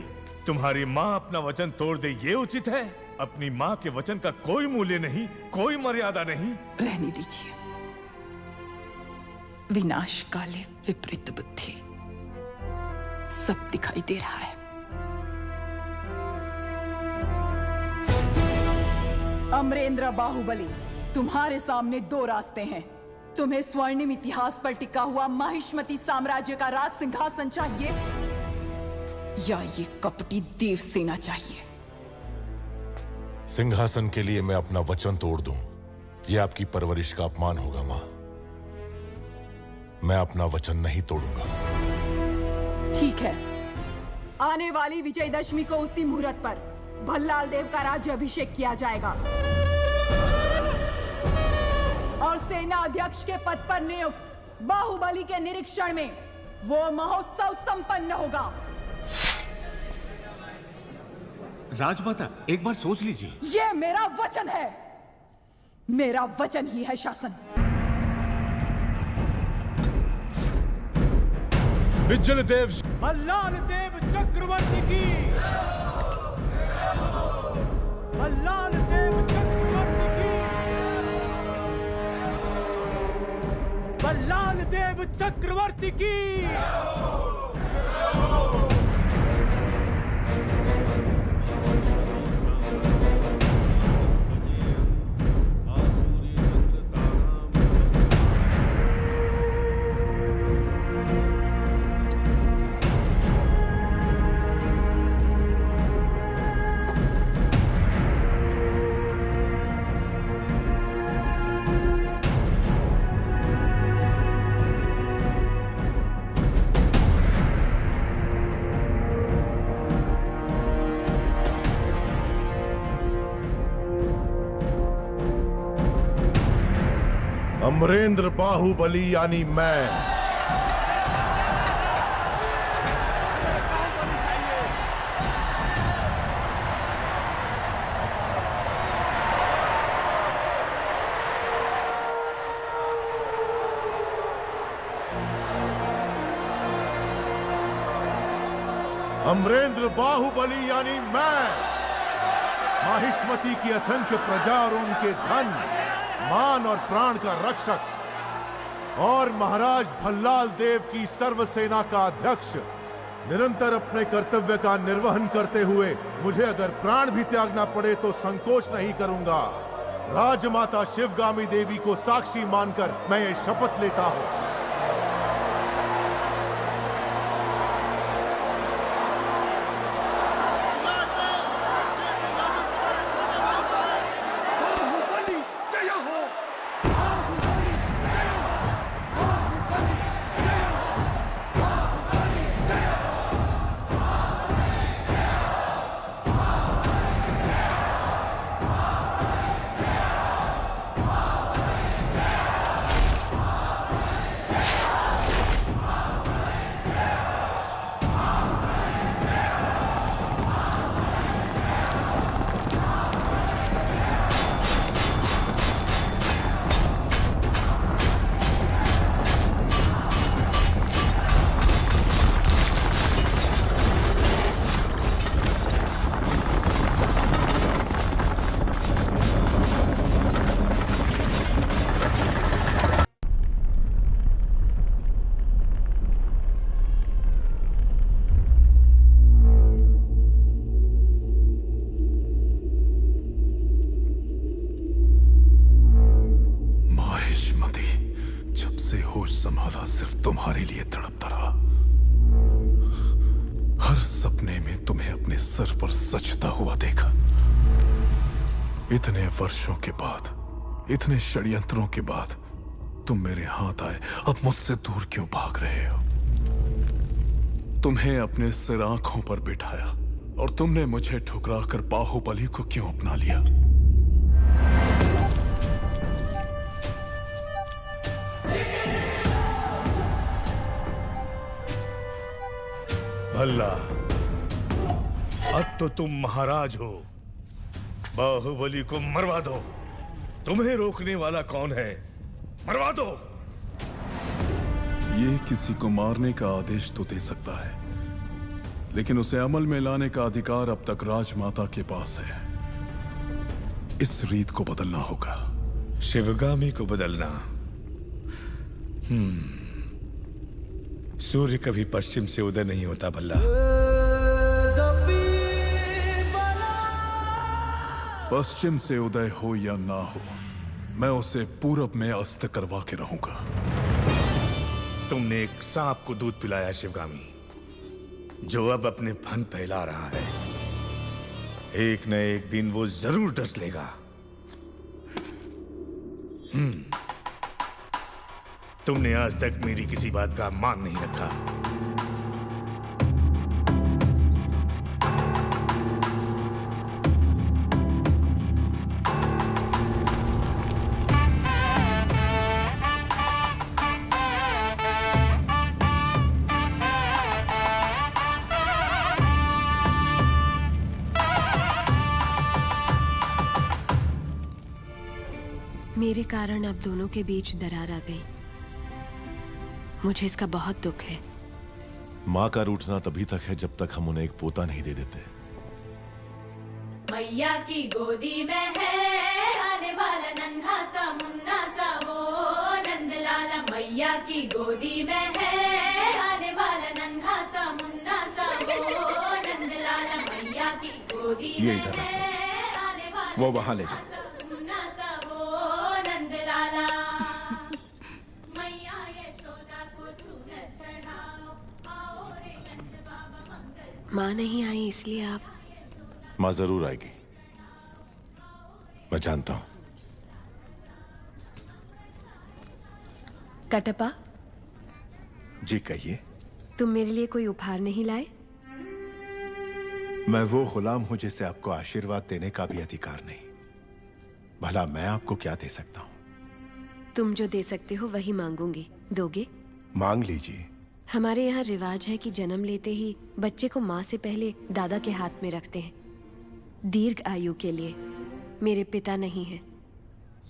S7: तुम्हारी माँ अपना वचन तोड़ दे, ये उचित है? अपनी माँ के वचन का कोई मूल्य नहीं, कोई मर्यादा नहीं।
S5: रहने दीजिए। विनाश काले विपरीत बुद्धि, सब दिखाई दे रहा है। अमरेंद्र बाहुबली, तुम्हारे सामने दो रास्ते हैं। तुम्हें स्वर्णिम इतिहास पर टिका हुआ माहिष्मती साम्राज्य का राज सिंहासन चाहिए, या ये कपटी देवसेना चाहिए।
S1: सिंहासन के लिए मैं अपना वचन तोड़ दूं, यह आपकी परवरिश का अपमान होगा मां। मैं अपना वचन नहीं तोड़ूंगा।
S5: ठीक है, आने वाली विजयदशमी को उसी मुहूर्त पर भल्लाल देव का राज्याभिषेक किया जाएगा और सेना अध्यक्ष के पद पर नियुक्त बाहुबली के निरीक्षण में वो महोत्सव संपन्न होगा।
S9: राजमाता, एक बार सोच लीजिए।
S5: ये मेरा वचन है, मेरा वचन ही है शासन।
S1: विजल देव,
S10: भल्लाल देव चक्रवर्ती की, भल्लाल देव चक्रवर्ती की, भल्लाल देव चक्रवर्ती की।
S6: अमरेंद्र बाहुबली यानी मैं अमरेंद्र बाहुबली यानी मैं माहिष्मती की असंख्य प्रजा और उनके धन, मान और प्राण का रक्षक और महाराज भल्लाल देव की सर्व सेना का अध्यक्ष निरंतर अपने कर्तव्य का निर्वहन करते हुए मुझे अगर प्राण भी त्यागना पड़े तो संकोच नहीं करूंगा। राजमाता शिवगामी देवी को साक्षी मानकर मैं ये शपथ लेता हूं।
S11: संभाला सिर्फ तुम्हारे लिए तड़पता रहा। हर सपने में तुम्हें अपने सर पर सजता हुआ देखा। इतने वर्षों के बाद, इतने षड्यंत्रों के बाद तुम मेरे हाथ आए, अब मुझसे दूर क्यों भाग रहे हो? तुम्हें अपने सिर आंखों पर बिठाया और तुमने मुझे ठुकरा कर बाहुबली को क्यों अपना लिया?
S7: भल्ला, अब तो तुम महाराज हो। बाहुबली को मरवा दो। तुम्हें रोकने वाला कौन है? मरवा दो।
S11: ये किसी को मारने का आदेश तो दे सकता है, लेकिन उसे अमल में लाने का अधिकार अब तक राजमाता के पास है। इस रीत को बदलना होगा।
S7: शिवगामी को बदलना? सूर्य कभी पश्चिम से उदय नहीं होता भल्ला।
S11: पश्चिम से उदय हो या ना हो, मैं उसे पूरब में अस्त करवा के रहूंगा।
S7: तुमने एक सांप को दूध पिलाया शिवगामी, जो अब अपने फन फैला रहा है। एक न एक दिन वो जरूर डस लेगा। तुमने आज तक मेरी किसी बात का मान नहीं रखा।
S12: मेरे कारण अब दोनों के बीच दरार आ गई। मुझे इसका बहुत दुख है।
S1: माँ का रूठना तभी तक है जब तक हम उन्हें एक पोता नहीं दे देते।
S21: मैया की गोदी में है आने वाला नन्हा सा मुन्ना सा वो नंदलाला। मैया की गोदी में है आने वाला नन्हा सा मुन्ना सा वो नंदलाला। मैया की गोदी
S3: ये
S21: में
S3: इधर
S21: है आने वाला
S3: वो वहां ले जाओ।
S21: मुन्ना सा वो नंदलाला। मैया यशोदा को चूनर चढ़ाओ, आओ रे नंद बाबा मंगल।
S12: माँ नहीं आई इसलिए आप?
S1: माँ जरूर आएगी, मैं जानता हूं।
S12: कटप्पा,
S6: जी कहिए।
S12: तुम मेरे लिए कोई उपहार नहीं लाए?
S6: मैं वो गुलाम हूं जिसे आपको आशीर्वाद देने का भी अधिकार नहीं। भला मैं आपको क्या दे सकता हूं?
S12: तुम जो दे सकते हो वही मांगूंगी। दोगे?
S6: मांग लीजिए।
S12: हमारे यहाँ रिवाज है कि जन्म लेते ही बच्चे को माँ से पहले दादा के हाथ में रखते हैं, दीर्घ आयु के लिए। मेरे पिता नहीं है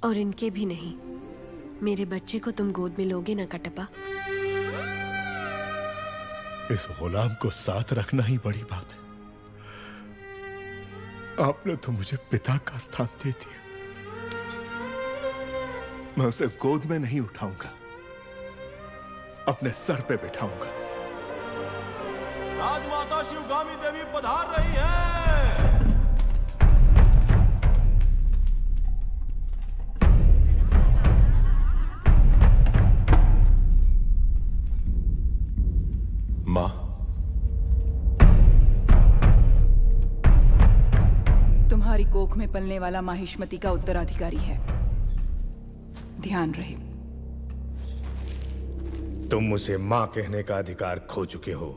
S12: और इनके भी नहीं। मेरे बच्चे को तुम गोद में लोगे ना कटप्पा?
S4: इस गुलाम को साथ रखना ही बड़ी बात है। आपने तो मुझे पिता का स्थान दे दिया। मैं उसे गोद में नहीं उठाऊंगा, अपने सर पे बिठाऊंगा।
S22: राजमाता शिवगामी देवी पधार रही है।
S1: माँ,
S5: तुम्हारी कोख में पलने वाला माहिष्मति का उत्तराधिकारी है, ध्यान रहे।
S7: तुम उसे मां कहने का अधिकार खो चुके हो।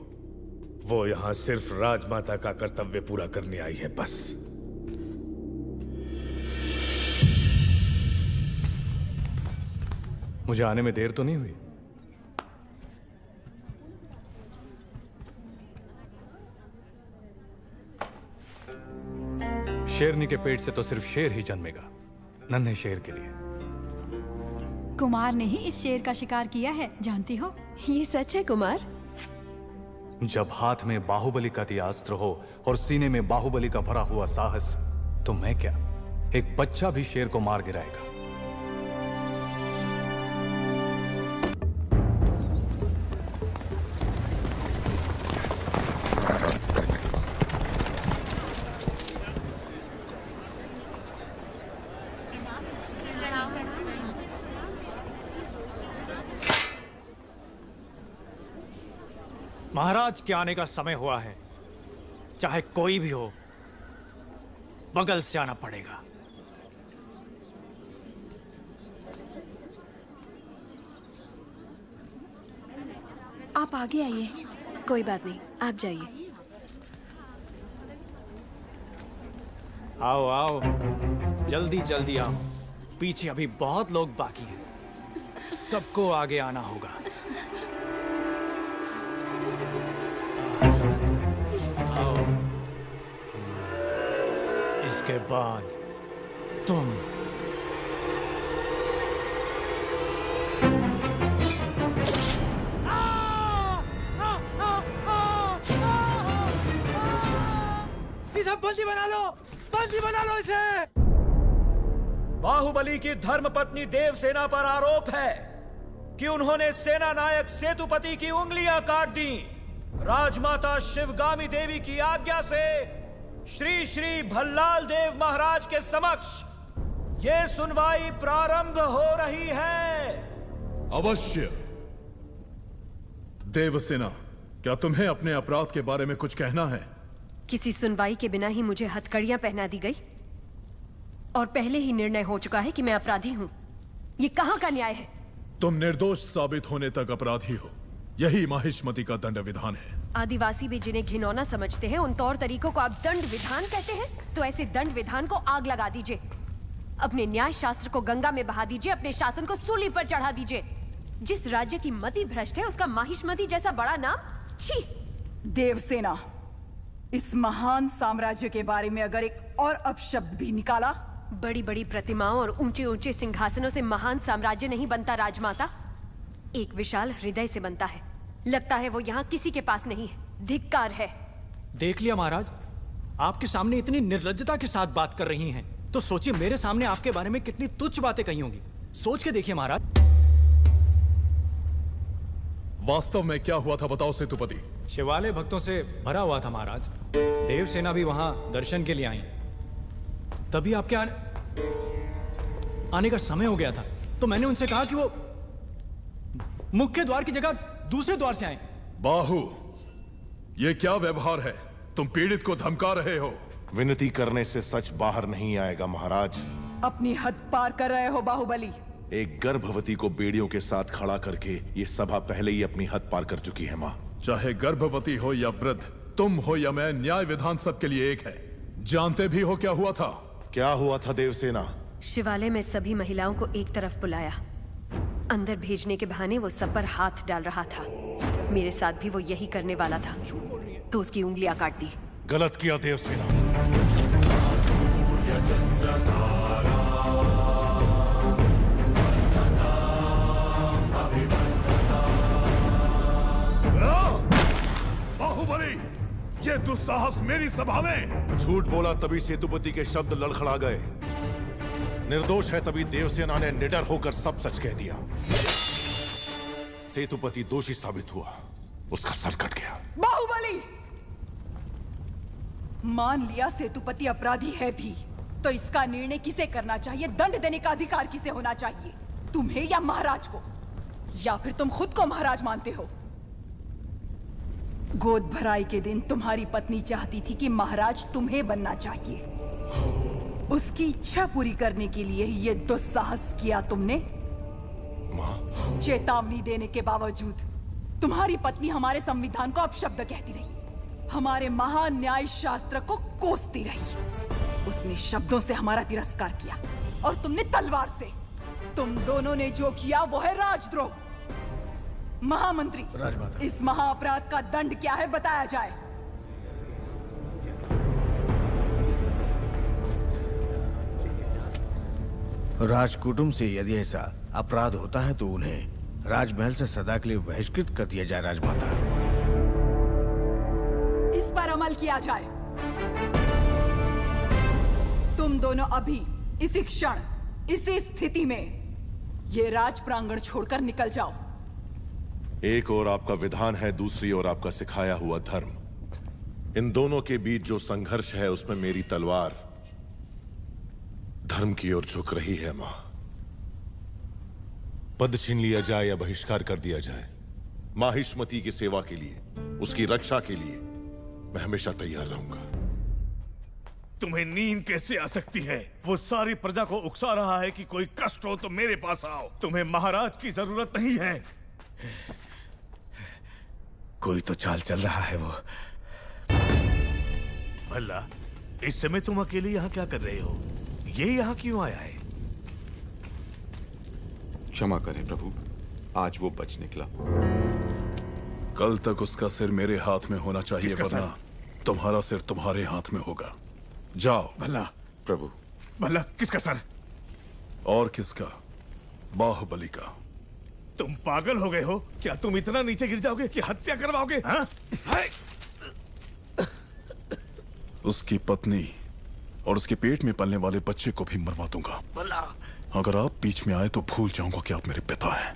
S7: वो यहां सिर्फ राजमाता का कर्तव्य पूरा करने आई है, बस।
S2: मुझे आने में देर तो नहीं हुई? शेरनी के पेट से तो सिर्फ शेर ही जन्मेगा, नन्हे शेर के लिए।
S13: कुमार ने ही इस शेर का शिकार किया है, जानती हो?
S12: ये सच है कुमार?
S2: जब हाथ में बाहुबली का दिया अस्त्र हो और सीने में बाहुबली का भरा हुआ साहस, तो मैं क्या, एक बच्चा भी शेर को मार गिराएगा।
S3: महाराज के आने का समय हुआ है। चाहे कोई भी हो, बगल से आना पड़ेगा।
S16: आप आगे आइए।
S12: कोई बात नहीं, आप जाइए।
S10: आओ आओ, जल्दी जल्दी आओ, पीछे अभी बहुत लोग बाकी हैं, सबको आगे आना होगा। आओ, इसके बाद तुम। इसे बंदी बना लो, बंदी बना लो इसे।
S17: बाहुबली की धर्मपत्नी देवसेना पर आरोप है कि उन्होंने सेना नायक सेतुपति की उंगलियां काट दी। राजमाता शिवगामी देवी की आज्ञा से श्री श्री भल्लाल देव महाराज के समक्ष ये सुनवाई प्रारंभ हो रही है।
S11: अवश्य। देवसेना, क्या तुम्हें अपने अपराध के बारे में कुछ कहना है?
S12: किसी सुनवाई के बिना ही मुझे हथकड़ियां पहना दी गई और पहले ही निर्णय हो चुका है कि मैं अपराधी हूं। ये कहां का न्याय है?
S11: तुम निर्दोष साबित होने तक अपराधी हो, यही माहिष्मति का दंड विधान है।
S12: आदिवासी भी जिन्हें घिनौना समझते हैं, उन तौर तरीकों को आप दंड विधान कहते हैं? तो ऐसे दंड विधान को आग लगा दीजिए, अपने न्याय शास्त्र को गंगा में बहा दीजिए, अपने शासन को सूली पर चढ़ा दीजिए। जिस राज्य की मति भ्रष्ट है, उसका माहिष्मति जैसा बड़ा नाम? छी!
S5: देवसेना, इस महान साम्राज्य के बारे में अगर एक और अपशब्द भी निकाला।
S12: बड़ी बड़ी प्रतिमाओं और ऊंचे ऊंचे सिंहासनों से महान साम्राज्य नहीं बनता राजमाता, एक विशाल हृदय से बनता है। लगता है वो यहाँ किसी के पास नहीं है। धिक्कार है।
S10: देख लिया महाराज, आपके सामने इतनी निर्लज्जता के साथ बात कर रही हैं, तो सोचिए मेरे सामने आपके बारे में कितनी तुच्छ बातें कही होंगी। सोच के देखिए महाराज।
S11: वास्तव में क्या हुआ था बताओ सेतुपति।
S10: शिवालय भक्तों से भरा हुआ था महाराज। देवसेना भी वहां दर्शन के लिए आई, तभी आपके आने का समय हो गया था। तो मैंने उनसे कहा कि वो मुख्य द्वार की जगह दूसरे द्वार से आए।
S11: बाहु, ये क्या व्यवहार है? तुम पीड़ित को धमका रहे हो।
S1: विनती करने से सच बाहर नहीं आएगा महाराज।
S5: अपनी हद पार कर रहे हो बाहुबली।
S1: एक गर्भवती को बेड़ियों के साथ खड़ा करके ये सभा पहले ही अपनी हद पार कर चुकी है माँ।
S11: चाहे गर्भवती हो या वृद्ध, तुम हो या मैं, न्याय विधान सबके लिए एक है। जानते भी हो क्या हुआ था?
S1: क्या हुआ था देवसेना?
S12: शिवालय में सभी महिलाओं को एक तरफ बुलाया, अंदर भेजने के बहाने वो सब पर हाथ डाल रहा था। मेरे साथ भी वो यही करने वाला था, तो उसकी उंगलियां काट दी।
S1: गलत किया देवसेना।
S4: बाहुबली, ये दुस्साहस मेरी सभा में।
S1: झूठ बोला तभी सेतुपति के शब्द लड़खड़ा गए। निर्दोष है तभी देवसेना ने निडर होकर सब सच कह दिया। सेतुपति दोषी साबित हुआ, उसका सर कट गया।
S5: बाहुबली, मान लिया सेतुपति अपराधी है भी, तो इसका निर्णय किसे करना चाहिए, दंड देने का अधिकार किसे होना चाहिए? तुम्हें या महाराज को? या फिर तुम खुद को महाराज मानते हो? गोद भराई के दिन तुम्हारी पत्नी चाहती थी कि महाराज तुम्हें बनना चाहिए। उसकी इच्छा पूरी करने के लिए ये दुस्साहस किया तुमने। चेतावनी देने के बावजूद तुम्हारी पत्नी हमारे संविधान को अपशब्द कहती रही, हमारे महान न्याय शास्त्र को कोसती रही। उसने शब्दों से हमारा तिरस्कार किया और तुमने तलवार से। तुम दोनों ने जो किया वो है राजद्रोह। महामंत्री, इस महाअपराध का दंड क्या है बताया जाए।
S8: राजकुटुंब से यदि ऐसा अपराध होता है तो उन्हें राजमहल से सदा के लिए बहिष्कृत कर दिया जाए। राजमाता,
S5: इस पर अमल किया जाए। तुम दोनों अभी इसी क्षण इसी स्थिति में ये राज प्रांगण छोड़कर निकल जाओ।
S1: एक ओर आपका विधान है, दूसरी ओर आपका सिखाया हुआ धर्म। इन दोनों के बीच जो संघर्ष है उसमें मेरी तलवार धर्म की ओर झुक रही है। मां, पद छीन लिया जाए या बहिष्कार कर दिया जाए, माहिष्मति की सेवा के लिए, उसकी रक्षा के लिए मैं हमेशा तैयार रहूंगा।
S7: तुम्हें नींद कैसे आ सकती है? वो सारी प्रजा को उकसा रहा है कि कोई कष्ट हो तो मेरे पास आओ। तुम्हें महाराज की जरूरत नहीं है। कोई तो चाल चल रहा है वो।
S14: भला इस समय तुम अकेले यहाँ क्या कर रहे हो? ये यहाँ क्यों आया है?
S18: क्षमा करें प्रभु, आज वो बच निकला।
S11: कल तक उसका सिर मेरे हाथ में होना चाहिए,
S18: किसका
S11: वरना तुम्हारा सिर तुम्हारे हाथ में होगा। जाओ।
S14: भला
S18: प्रभु।
S14: भला किसका सर?
S11: और किसका? बाहुबली का।
S14: तुम पागल हो गए हो क्या? तुम इतना नीचे गिर जाओगे कि हत्या करवाओगे? हाँ?
S11: उसकी पत्नी और उसके पेट में पलने वाले बच्चे को भी मरवा दूंगा।
S14: भला
S11: अगर आप बीच में आए तो भूल जाऊंगा कि आप मेरे पिता हैं।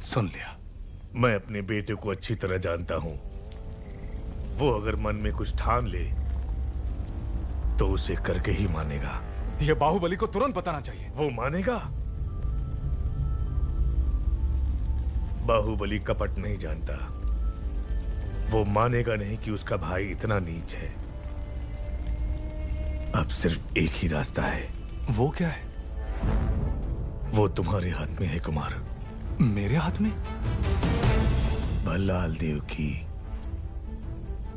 S2: सुन लिया।
S14: मैं अपने बेटे को अच्छी तरह जानता हूं। वो अगर मन में कुछ ठान ले तो उसे करके ही मानेगा।
S2: ये बाहुबली को तुरंत बताना चाहिए।
S14: वो मानेगा? बाहुबली कपट नहीं जानता। वो मानेगा नहीं कि उसका भाई इतना नीच है। अब सिर्फ एक ही रास्ता है।
S2: वो क्या है?
S14: वो तुम्हारे हाथ में है कुमार।
S2: मेरे हाथ में?
S14: भल्लाल देव की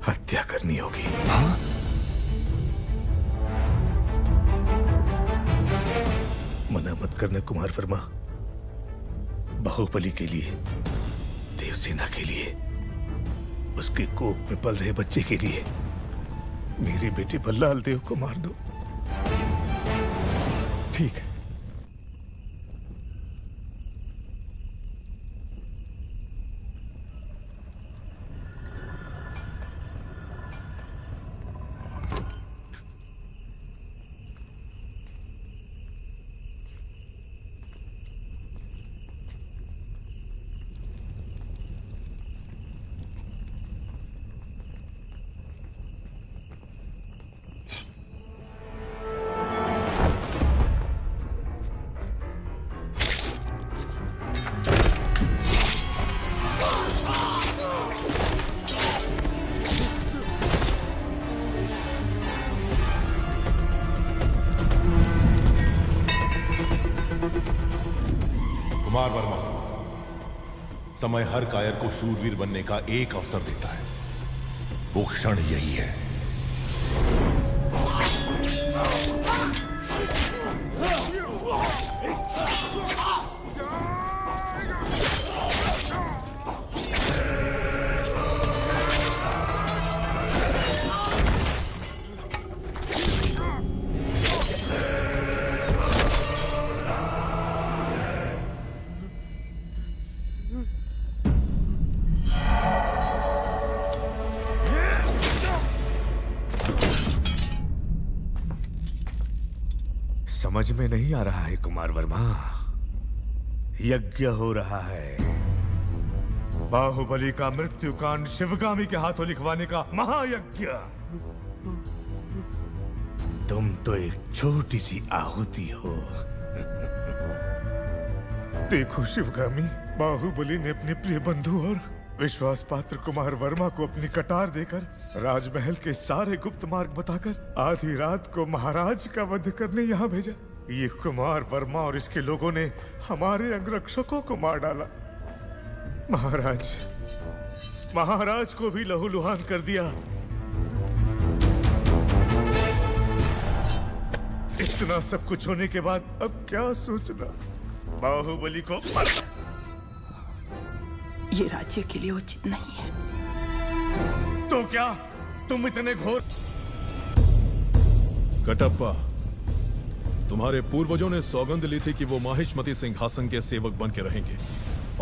S14: हत्या करनी होगी।
S2: हाँ?
S14: मना मत करना कुमार वर्मा। बाहुबली के लिए, देवसेना के लिए, उसके कोख में पल रहे बच्चे के लिए मेरे बेटे भल्लाल देव को मार दो।
S2: ठीक है।
S1: कुमार वर्मा, समय हर कायर को शूरवीर बनने का एक अवसर देता है। वो क्षण यही है।
S14: समझ में नहीं आ रहा है कुमार वर्मा। यज्ञ हो रहा है। बाहुबली का मृत्युकांड शिवगामी के हाथों लिखवाने का महायज्ञ। तुम तो एक छोटी सी आहुति हो। देखो शिवगामी, बाहुबली ने अपने प्रिय बंधु और विश्वास पात्र कुमार वर्मा को अपनी कटार देकर राजमहल के सारे गुप्त मार्ग बताकर आधी रात को महाराज का वध करने यहाँ भेजा। ये कुमार वर्मा और इसके लोगों ने हमारे अंगरक्षकों को मार डाला। महाराज को भी लहूलुहान कर दिया। इतना सब कुछ होने के बाद अब क्या सोचना? बाहुबली को
S5: ये राज्य के लिए उचित नहीं है।
S14: तो क्या तुम इतने घोर?
S11: कटप्पा, तुम्हारे पूर्वजों ने सौगंध ली थी कि वो माहिष्मती सिंहासन के सेवक बन के रहेंगे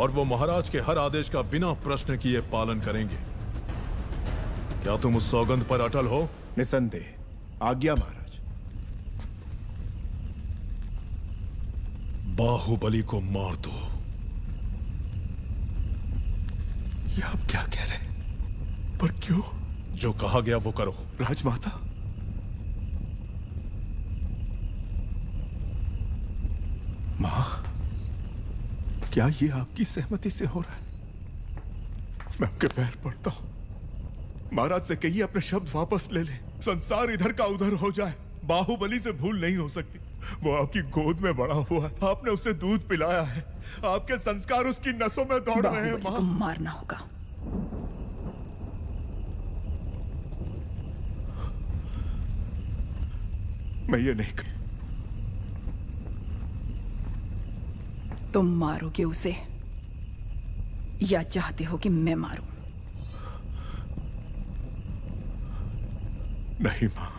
S11: और वो महाराज के हर आदेश का बिना प्रश्न किए पालन करेंगे। क्या तुम उस सौगंध पर अटल हो?
S18: निसंदेह। आज्ञा महाराज।
S11: बाहुबली को मार दो।
S4: ये आप क्या कह रहे हैं? पर क्यों?
S11: जो कहा गया वो करो।
S4: राजमाता, मां, क्या ये आपकी सहमति से हो रहा है? मैं आपके पैर पड़ता हूं। महाराज से कहिए अपने शब्द वापस ले ले। संसार इधर का उधर हो जाए, बाहुबली से भूल नहीं हो सकती। वो आपकी गोद में बड़ा हुआ है, आपने उसे दूध पिलाया है, आपके संस्कार उसकी नसों में दौड़ रहे हैं।
S5: बाहुबली को मारना होगा।
S4: मैं ये नहीं कर।
S5: तुम मारोगे उसे या चाहते हो कि मैं मारूं?
S4: नहीं मां,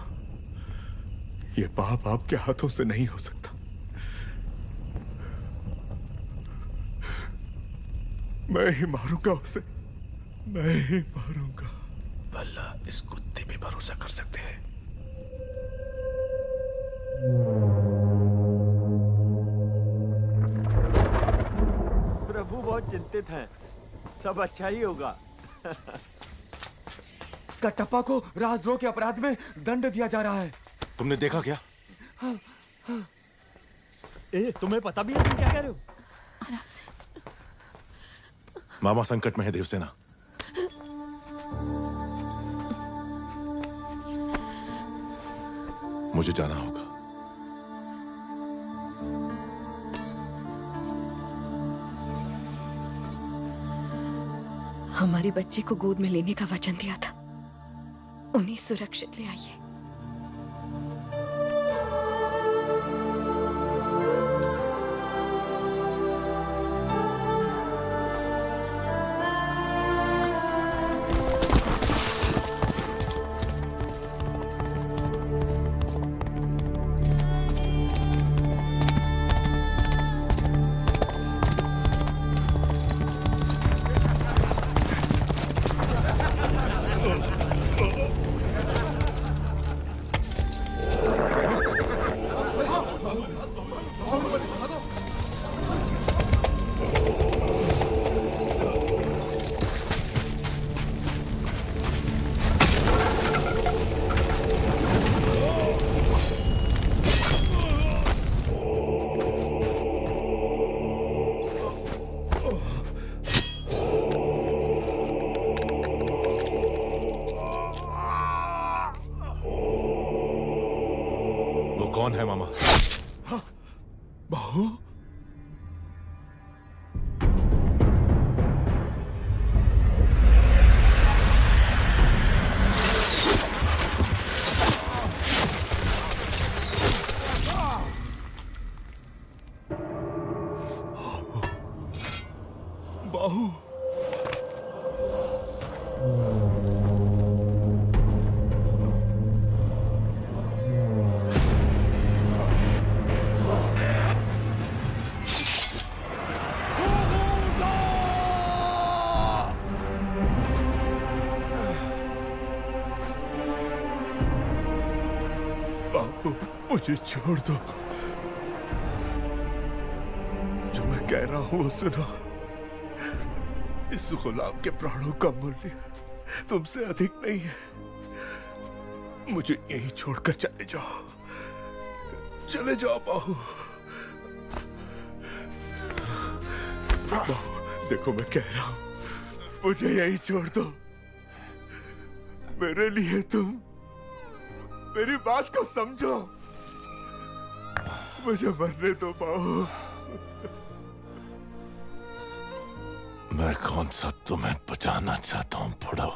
S4: ये पाप आपके हाथों से नहीं हो सकता। मैं ही मारूंगा उसे, मैं ही मारूंगा।
S7: भला इस कुत्ते पे भरोसा कर सकते हैं?
S15: प्रभु बहुत चिंतित हैं, सब अच्छा ही होगा।
S18: कटप्पा को राजद्रोह के अपराध में दंड दिया जा रहा है।
S1: तुमने देखा क्या?
S15: तुम्हें पता भी है तुम क्या कह रहे हो?
S13: आराम से।
S1: मामा संकट में है देवसेना। मुझे जाना होगा।
S12: हमारे बच्चे को गोद में लेने का वचन दिया था, उन्हें सुरक्षित ले आइए।
S1: कौन है मामा?
S4: बाहु? बाहु? मुझे छोड़ दो। जो मैं कह रहा हूं वो सुनो। इस गुलाम के प्राणों का मूल्य तुमसे अधिक नहीं है। मुझे यहीं छोड़कर चले जाओ, चले जाओ बाहु। बाहु, देखो मैं कह रहा हूं, मुझे यहीं छोड़ दो। मेरे लिए तुम मेरी बात को समझो। मुझे मरने दो बाहु।
S1: मैं कौन सा तुम्हें बचाना चाहता हूं बुढ़ो?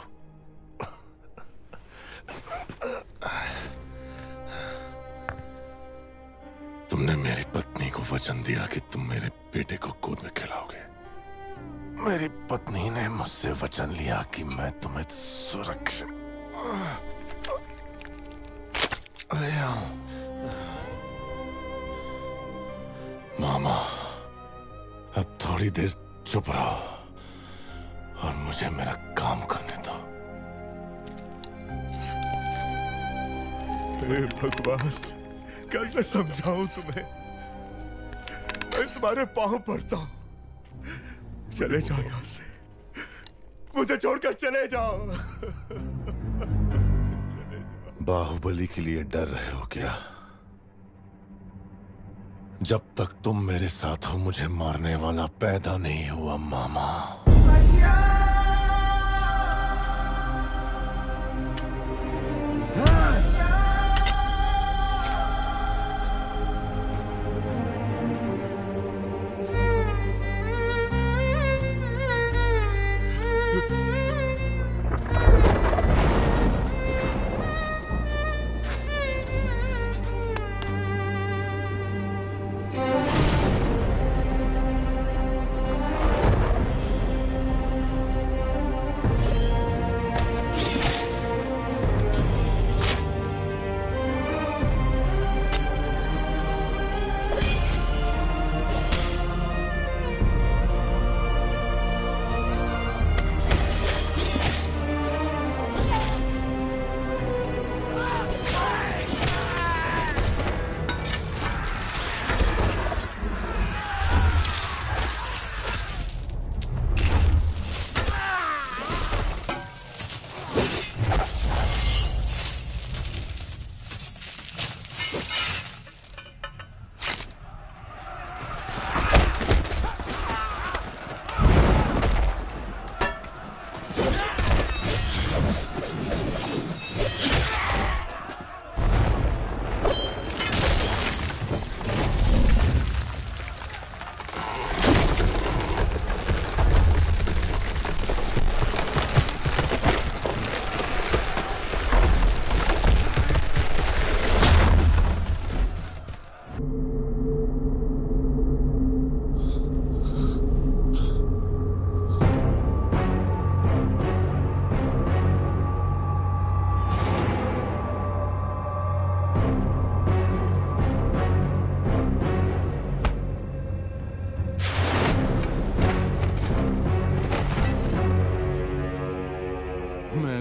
S1: तुमने मेरी पत्नी को वचन दिया कि तुम मेरे बेटे को गोद में खिलाओगे। मेरी पत्नी ने मुझसे वचन लिया कि मैं तुम्हें सुरक्षित ले आऊं। मामा, अब थोड़ी देर चुप रहो और मुझे मेरा काम करने दो।
S4: हे भगवान, कैसे समझाऊं तुम्हें? मैं तुम्हारे पांव पड़ता हूं। चले जाओ यहां से, मुझे छोड़कर चले जाओ।
S1: बाहुबली के लिए डर रहे हो क्या? जब तक तुम मेरे साथ हो मुझे मारने वाला पैदा नहीं हुआ मामा।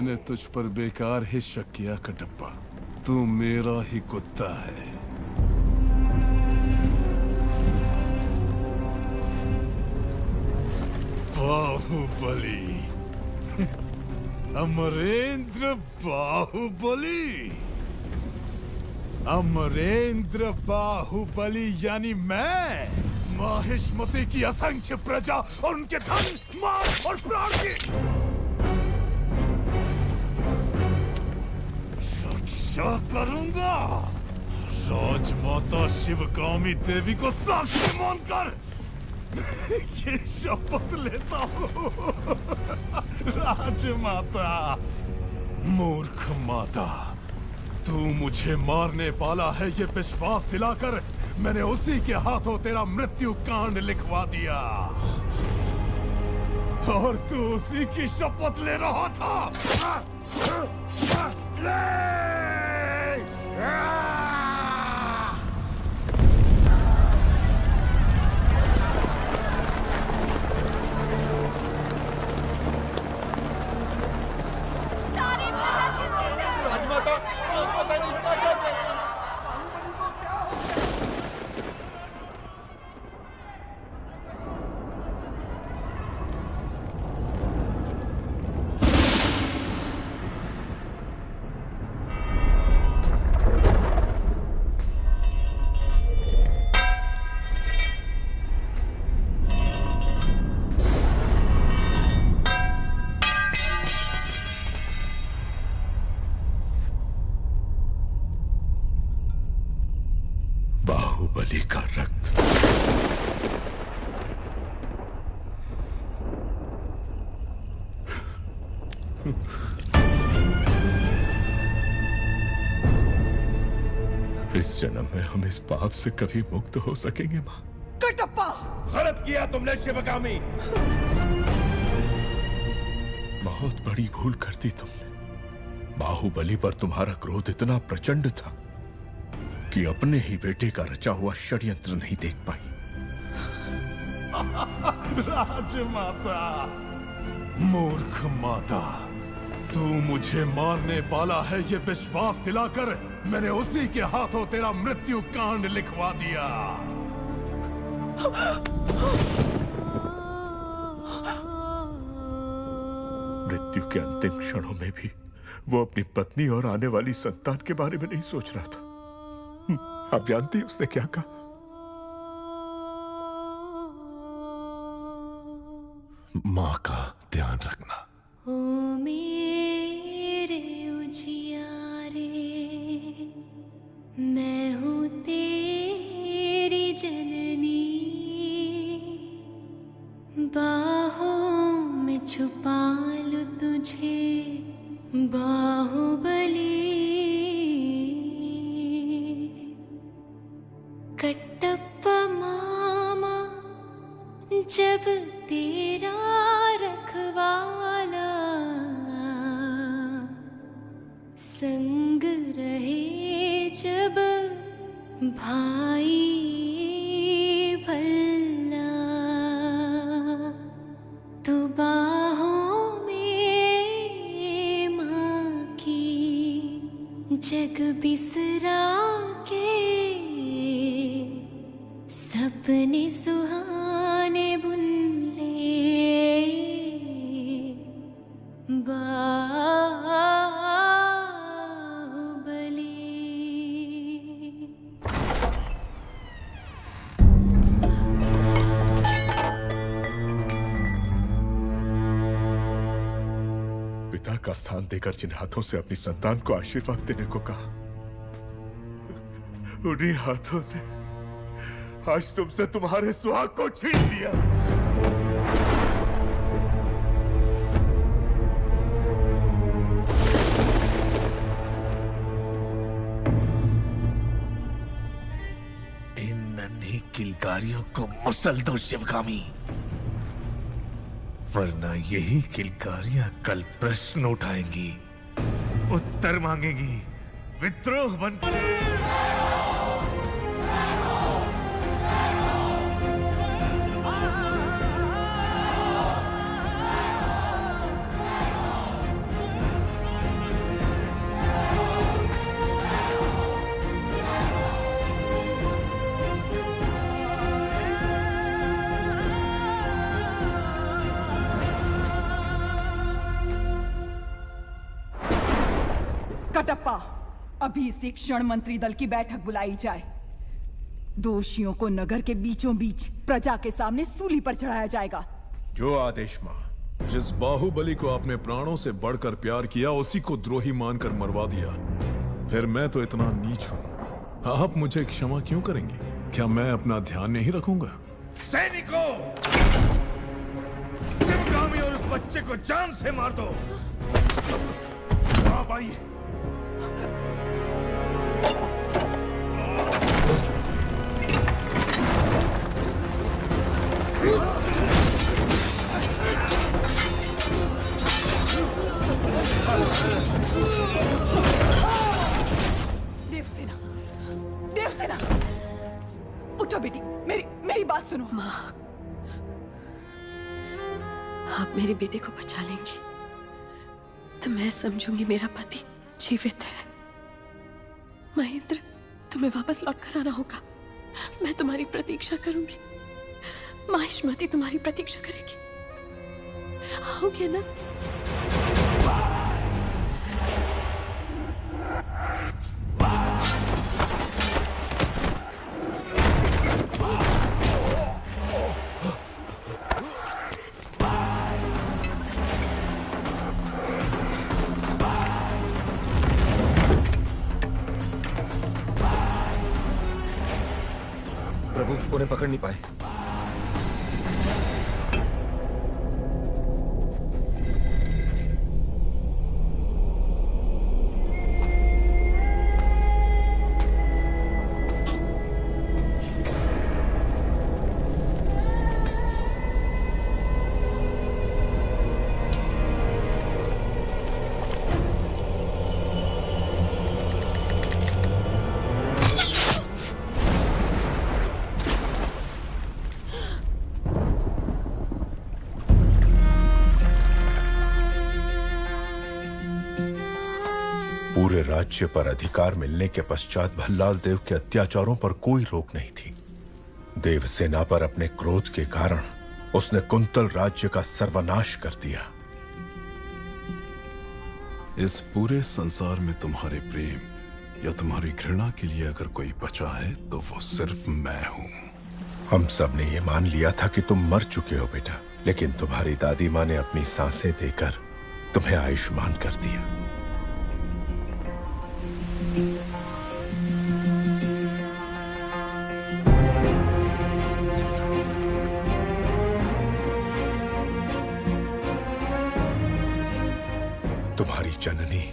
S11: मैंने तुझ पर बेकार ही शक किया कटप्पा। तू मेरा ही कुत्ता है। बाहुबली, अमरेंद्र बाहुबली। अमरेंद्र बाहुबली यानी मैं, माहिष्मति की असंख्य प्रजा और उनके धन, माल और प्राण की रक्षा करूंगा। राजमाता शिवगामी देवी को साक्षी मानकर ये शपथ लेता हूँ। राजमाता, मूर्ख माता, तू मुझे मारने वाला है ये विश्वास दिलाकर मैंने उसी के हाथों तेरा मृत्यु कांड लिखवा दिया और तू उसी की शपथ ले रहा था।
S22: राजमाता, पता नहीं क्या कर रहे हैं। बाहुबली को क्या हो गया?
S4: बाहुबली का रक्त। इस जन्म में हम इस पाप से कभी मुक्त हो सकेंगे मां?
S22: कटप्पा,
S4: गलत किया तुमने शिवगामी। बहुत बड़ी भूल कर दी तुमने। बाहुबली पर तुम्हारा क्रोध इतना प्रचंड था कि अपने ही बेटे का रचा हुआ षड्यंत्र नहीं देख पाई।
S11: राजमाता, मूर्ख माता, तू मुझे मारने वाला है ये विश्वास दिलाकर मैंने उसी के हाथों तेरा मृत्यु कांड लिखवा दिया।
S4: मृत्यु के अंतिम क्षणों में भी वो अपनी पत्नी और आने वाली संतान के बारे में नहीं सोच रहा था। आप जानती हैं उसने क्या कहा?
S1: मां का ध्यान रखना।
S21: ओ मेरे उजियारे, मैं हूँ तेरी जननी, बाहों में छुपा लूं तुझे बाहुबली। कटप्पा मामा जब तेरा रखवाला, संग रहे जब भाई भल्ला, तू बाहों में माँ की जग बिसरा के सपने सुहाने बुन ले बाहुबली।
S4: पिता का स्थान देकर जिन हाथों से अपनी संतान को आशीर्वाद देने को कहा, उन्हीं हाथों ने आज तुमसे तुम्हारे सुहाग को छीन लिया।
S7: इन नन्ही किलकारियों को मसल दो शिवगामी, वरना यही किलकारियां कल प्रश्न उठाएंगी, उत्तर मांगेंगी, विद्रोह बन
S5: कटप्पा, अभी इसी क्षण मंत्री दल की बैठक बुलाई जाए। दोषियों को नगर के बीचों बीच प्रजा के सामने सूली पर चढ़ाया जाएगा।
S6: जो आदेश मां।
S11: जिस बाहुबली को आपने प्राणों से बढ़कर प्यार किया, उसी को द्रोही मानकर मरवा दिया। फिर मैं तो इतना नीच हूं, आप मुझे क्षमा क्यों करेंगे? क्या मैं अपना ध्यान नहीं रखूंगा?
S7: सैनिकों, शिवगामी और उस बच्चे को जान से मार दो। आप आइए।
S5: देवसेना, देवसेना, उठो बेटी, मेरी बात सुनो।
S12: माँ, आप मेरे बेटे को बचा लेंगी तो मैं समझूंगी मेरा पति जीवित है। महेंद्र, तुम्हें वापस लौट कर आना होगा। मैं तुम्हारी प्रतीक्षा करूंगी। माहिष्मती तुम्हारी प्रतीक्षा करेगी। आओगे ना?
S18: प्रभु, उन्हें पकड़ नहीं पाए।
S6: पूरे राज्य पर अधिकार मिलने के पश्चात भल्लाल देव के अत्याचारों पर कोई रोक नहीं थी। देवसेना पर अपने क्रोध के कारण उसने कुंतल राज्य का सर्वनाश कर दिया।
S11: इस पूरे संसार में तुम्हारे प्रेम या तुम्हारी घृणा के लिए अगर कोई बचा है तो वो सिर्फ मैं हूं।
S6: हम सब ने ये मान लिया था कि तुम मर चुके हो बेटा, लेकिन तुम्हारी दादी माँ ने अपनी सांसें देकर तुम्हें आयुष्मान कर दिया। तुम्हारी जननी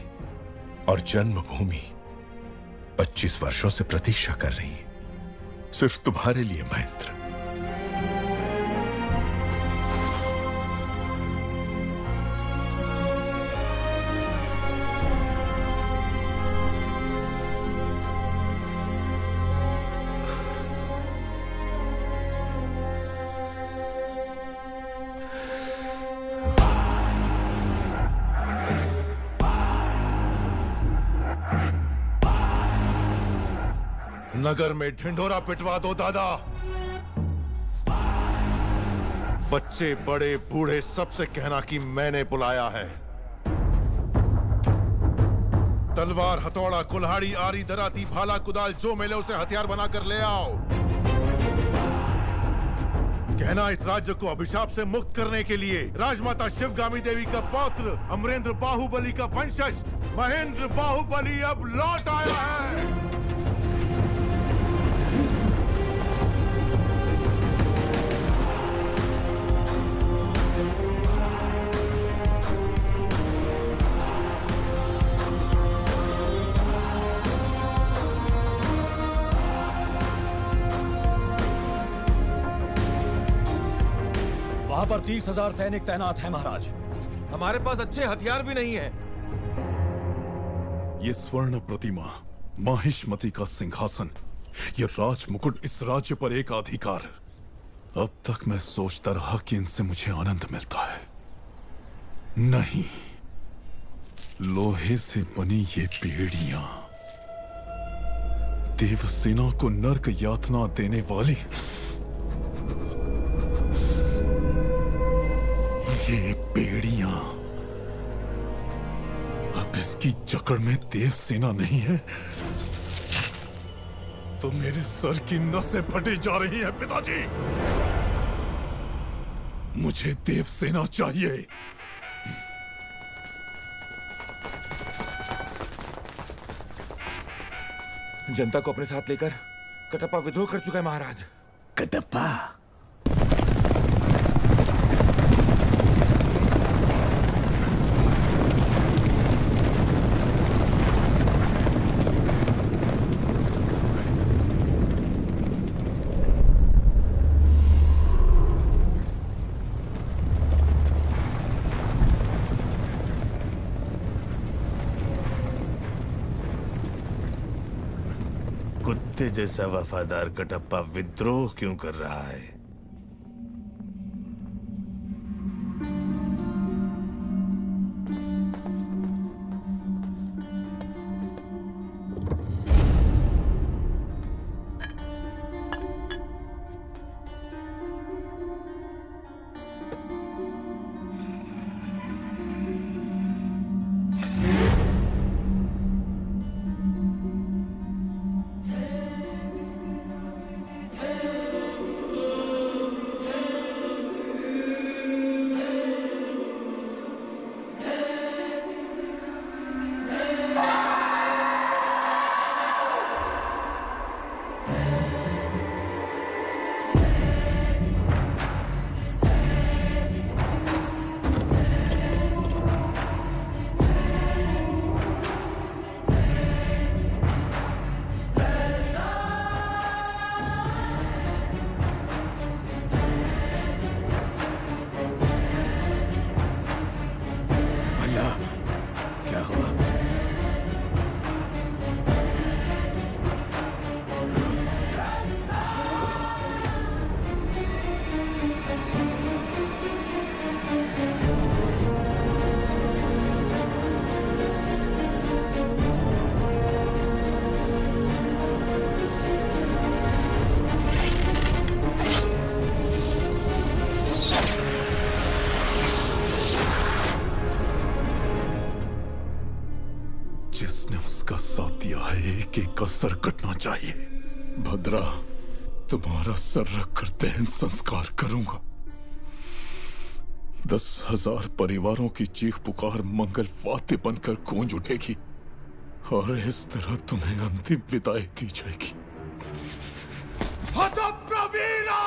S6: और जन्मभूमि 25 वर्षों से प्रतीक्षा कर रही है, सिर्फ तुम्हारे लिए महेंद्र। नगर में ढिंढोरा पिटवा दो दादा। बच्चे बड़े बूढ़े सबसे कहना कि मैंने बुलाया है। तलवार, हथौड़ा, कुल्हाड़ी, आरी, दराती, भाला, कुदाल जो मिले उसे हथियार बनाकर ले आओ। कहना इस राज्य को अभिशाप से मुक्त करने के लिए राजमाता शिवगामी देवी का पौत्र अमरेंद्र बाहुबली का वंशज महेंद्र बाहुबली अब लौट आया है।
S17: वहां पर 30,000 सैनिक तैनात हैं महाराज।
S18: हमारे पास अच्छे हथियार भी नहीं है।
S11: ये स्वर्ण प्रतिमा, माहिष्मती का सिंहासन, ये राज मुकुट, इस राज्य पर एक अधिकार। अब तक मैं सोचता रहा कि इनसे मुझे आनंद मिलता है। नहीं, लोहे से बनी ये बेड़ियां देवसेना को नर्क यातना देने वाली, ये बेड़ियां अब इसकी जकड़ में देव सेना नहीं है तो मेरे सर की नसें फटी जा रही हैं पिताजी। मुझे देव सेना चाहिए।
S19: जनता को अपने साथ लेकर कटप्पा विद्रोह कर चुका है महाराज।
S7: कटप्पा? कुत्ते जैसा वफादार कटप्पा विद्रोह क्यों कर रहा है?
S11: सर कटना चाहिए। भद्रा, तुम्हारा सर रखकर दहन संस्कार करूंगा। 10,000 परिवारों की चीख पुकार मंगल वाद्य बनकर गूंज उठेगी और इस तरह तुम्हें अंतिम विदाई दी जाएगी।
S19: हतप्रवीरा!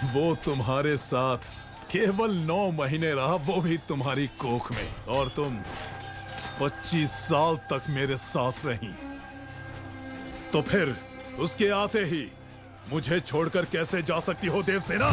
S11: वो तुम्हारे साथ केवल 9 महीने रहा, वो भी तुम्हारी कोख में, और तुम 25 साल तक मेरे साथ रही। तो फिर उसके आते ही मुझे छोड़कर कैसे जा सकती हो देवसेना?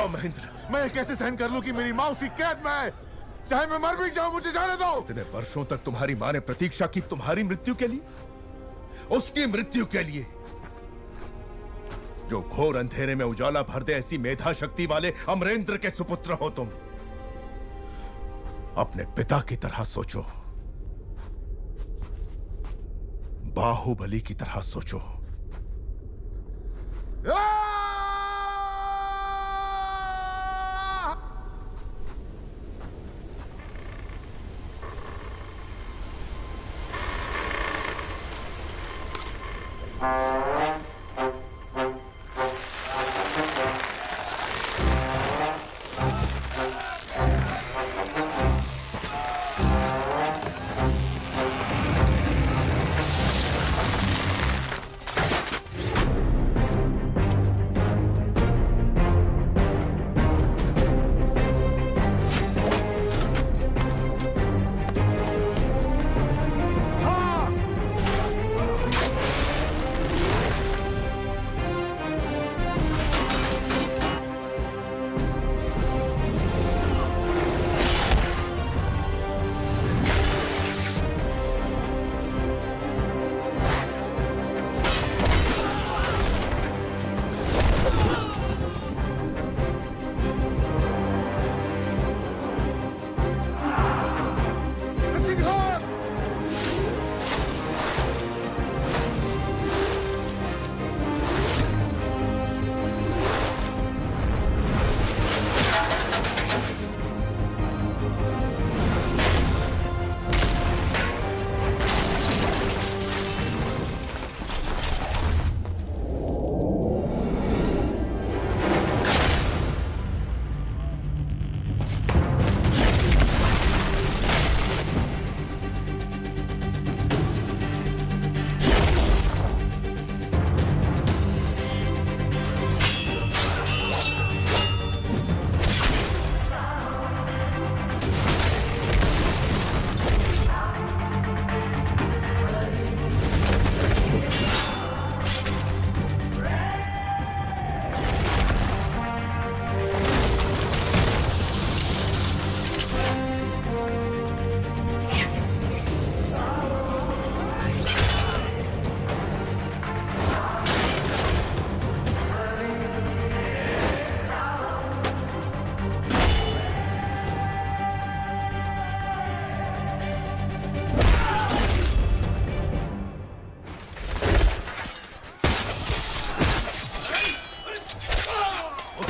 S4: महेंद्र, मैं कैसे सहन कर लूं कि मेरी माँ उसकी कैद में है? चाहे मैं मर भी जाऊं, मुझे जाने दो। इतने वर्षों तक तुम्हारी माँ ने प्रतीक्षा की तुम्हारी मृत्यु के लिए, उसकी मृत्यु के लिए, जो घोर अंधेरे में उजाला भर दे ऐसी मेधा शक्ति वाले अमरेंद्र के सुपुत्र हो तुम। अपने पिता की तरह सोचो, बाहुबली की तरह सोचो।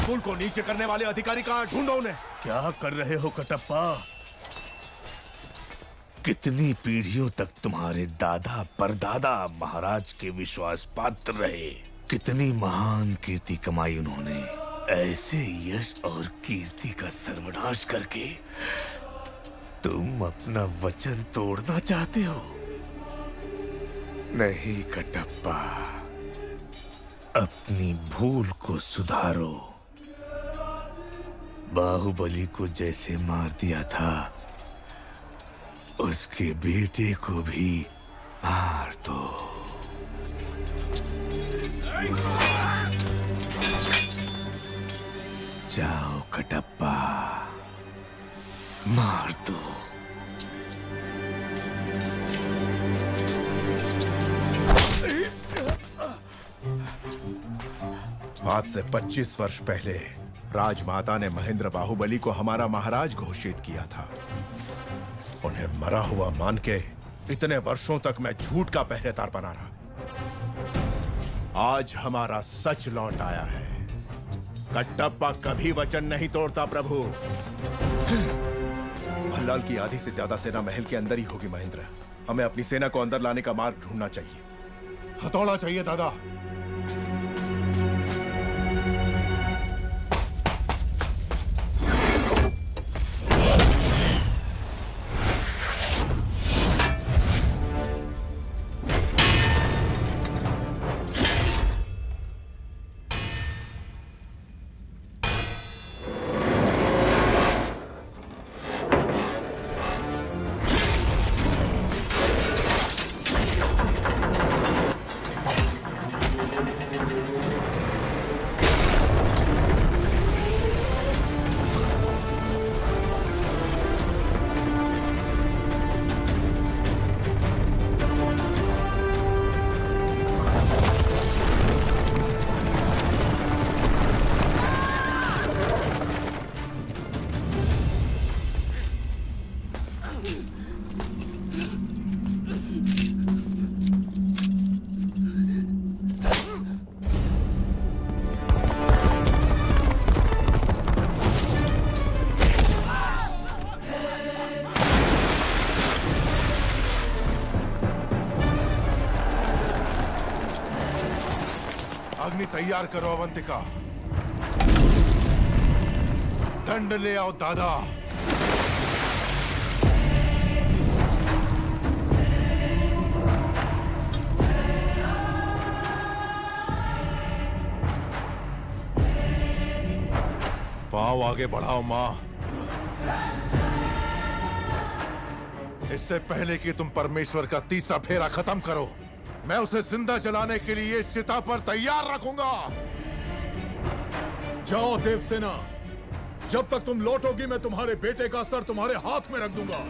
S6: त्रिशूल को नीचे करने वाले अधिकारी कहाँ? ढूंढो उन्हें।
S7: क्या कर रहे हो कटप्पा? कितनी पीढ़ियों तक तुम्हारे दादा परदादा महाराज के विश्वास पात्र रहे, कितनी महान कीर्ति कमाई उन्होंने। ऐसे यश और कीर्ति का सर्वनाश करके तुम अपना वचन तोड़ना चाहते हो? नहीं कटप्पा, अपनी भूल को सुधारो। बाहुबली को जैसे मार दिया था, उसके बेटे को भी मार दो। जाओ कटप्पा, मार दो।
S6: आज से 25 वर्ष पहले राजमाता ने महेंद्र बाहुबली को हमारा महाराज घोषित किया था। उन्हें मरा हुआ मान के इतने वर्षों तक मैं झूठ का पहरेदार बना रहा। आज हमारा सच लौट आया है। कटप्पा कभी वचन नहीं तोड़ता प्रभु। भल्लाल की आधी से ज्यादा सेना महल के अंदर ही होगी महेंद्र। हमें अपनी सेना को अंदर लाने का मार्ग ढूंढना चाहिए। हथौड़ा चाहिए दादा। अग्नि तैयार करो अवंतिका। दंड ले आओ दादा। पांव आगे बढ़ाओ मां। इससे पहले कि तुम परमेश्वर का तीसरा फेरा खत्म करो, मैं उसे जिंदा जलाने के लिए इस चिता पर तैयार रखूंगा।
S11: जाओ देवसेना, जब तक तुम लौटोगी मैं तुम्हारे बेटे का सर तुम्हारे हाथ में रख दूंगा।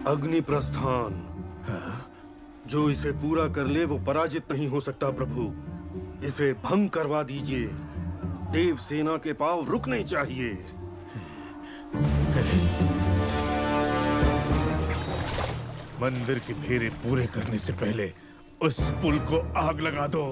S9: अग्नि प्रस्थान। जो इसे पूरा कर ले वो पराजित नहीं हो सकता प्रभु। इसे भंग करवा दीजिए। देव सेना के पांव रुकने चाहिए।
S14: मंदिर के फेरे पूरे करने से पहले उस पुल को आग लगा दो।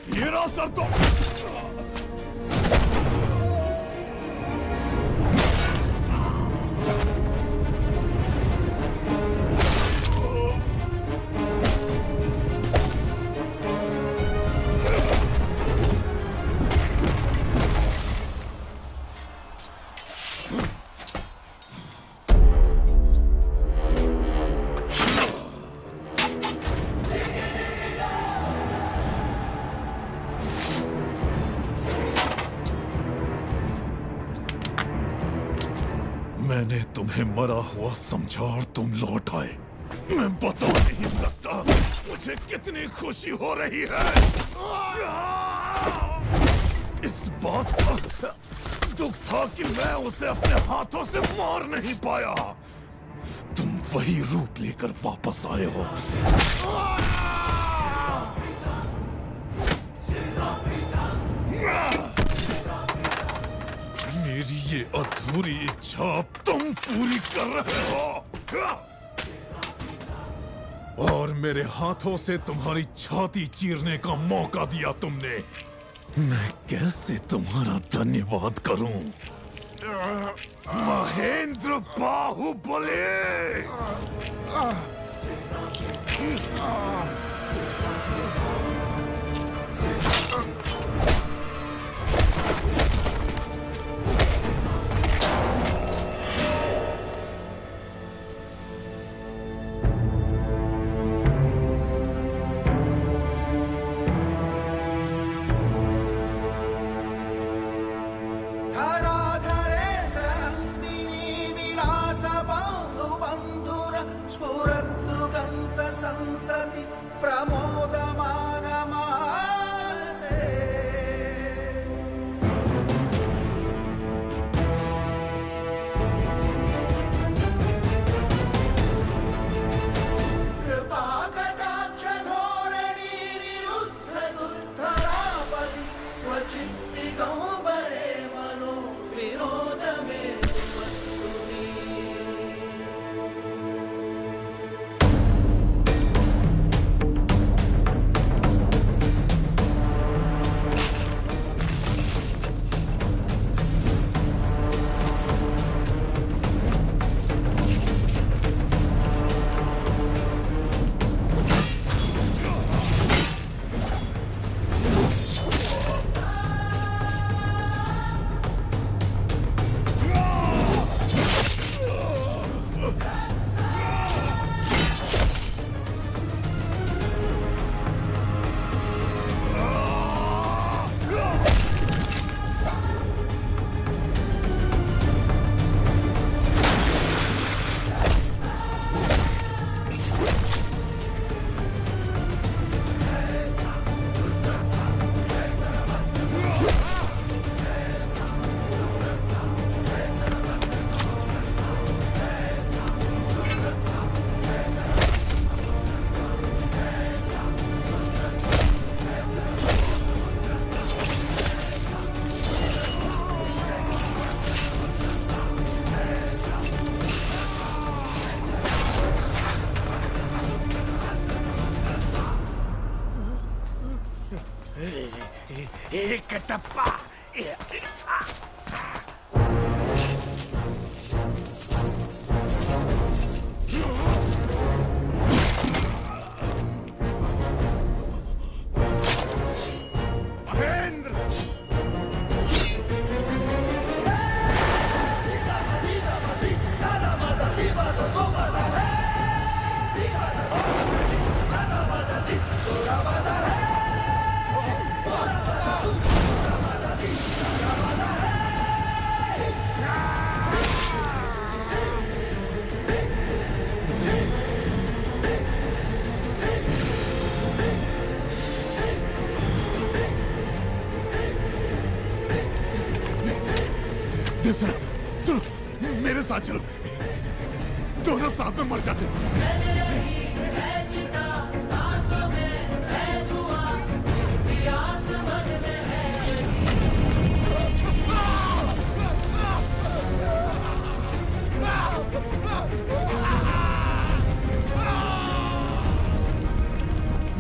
S4: मेरा सर तो मैंने तुम्हें मरा हुआ समझा और तुम लौट आए। मैं बता नहीं सकता मुझे कितनी खुशी हो रही है। इस बात का दुख था कि मैं उसे अपने हाथों से मार नहीं पाया। तुम वही रूप लेकर वापस आए हो। मेरी ये अधूरी इच्छा तुम पूरी कर रहे हो और मेरे हाथों से तुम्हारी छाती चीरने का मौका दिया तुमने। मैं कैसे तुम्हारा धन्यवाद करूं? महेंद्र बाहुबली!
S3: सन्तति प्रमोदमानमानसे कृपाकटाक्षधोरणीनिरुद्धदुद्धरापदि क्वचिद्दिगम्बरे मनो विनोदमे
S7: एक टप्पा
S4: सुनो, मेरे साथ चलो, दोनों साथ में मर जाते।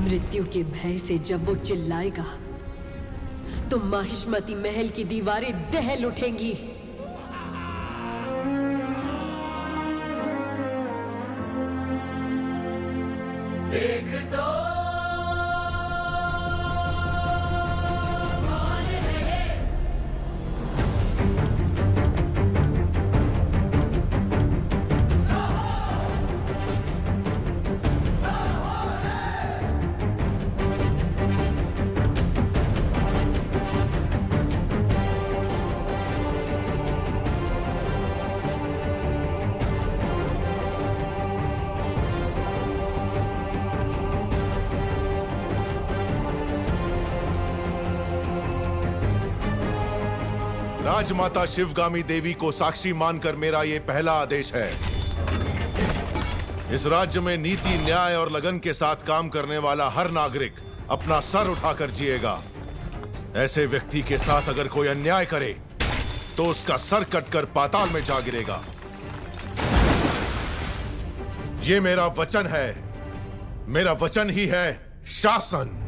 S12: मृत्यु के भय से जब वो चिल्लाएगा तो माहिष्मती महल की दीवारें दहल उठेंगी।
S3: देख तो कौन है
S6: राजमाता शिवगामी देवी को साक्षी मानकर मेरा ये पहला आदेश है। इस राज्य में नीति, न्याय और लगन के साथ काम करने वाला हर नागरिक अपना सर उठाकर जिएगा। ऐसे व्यक्ति के साथ अगर कोई अन्याय करे तो उसका सर कटकर पाताल में जा गिरेगा। ये मेरा वचन है, मेरा वचन ही है शासन।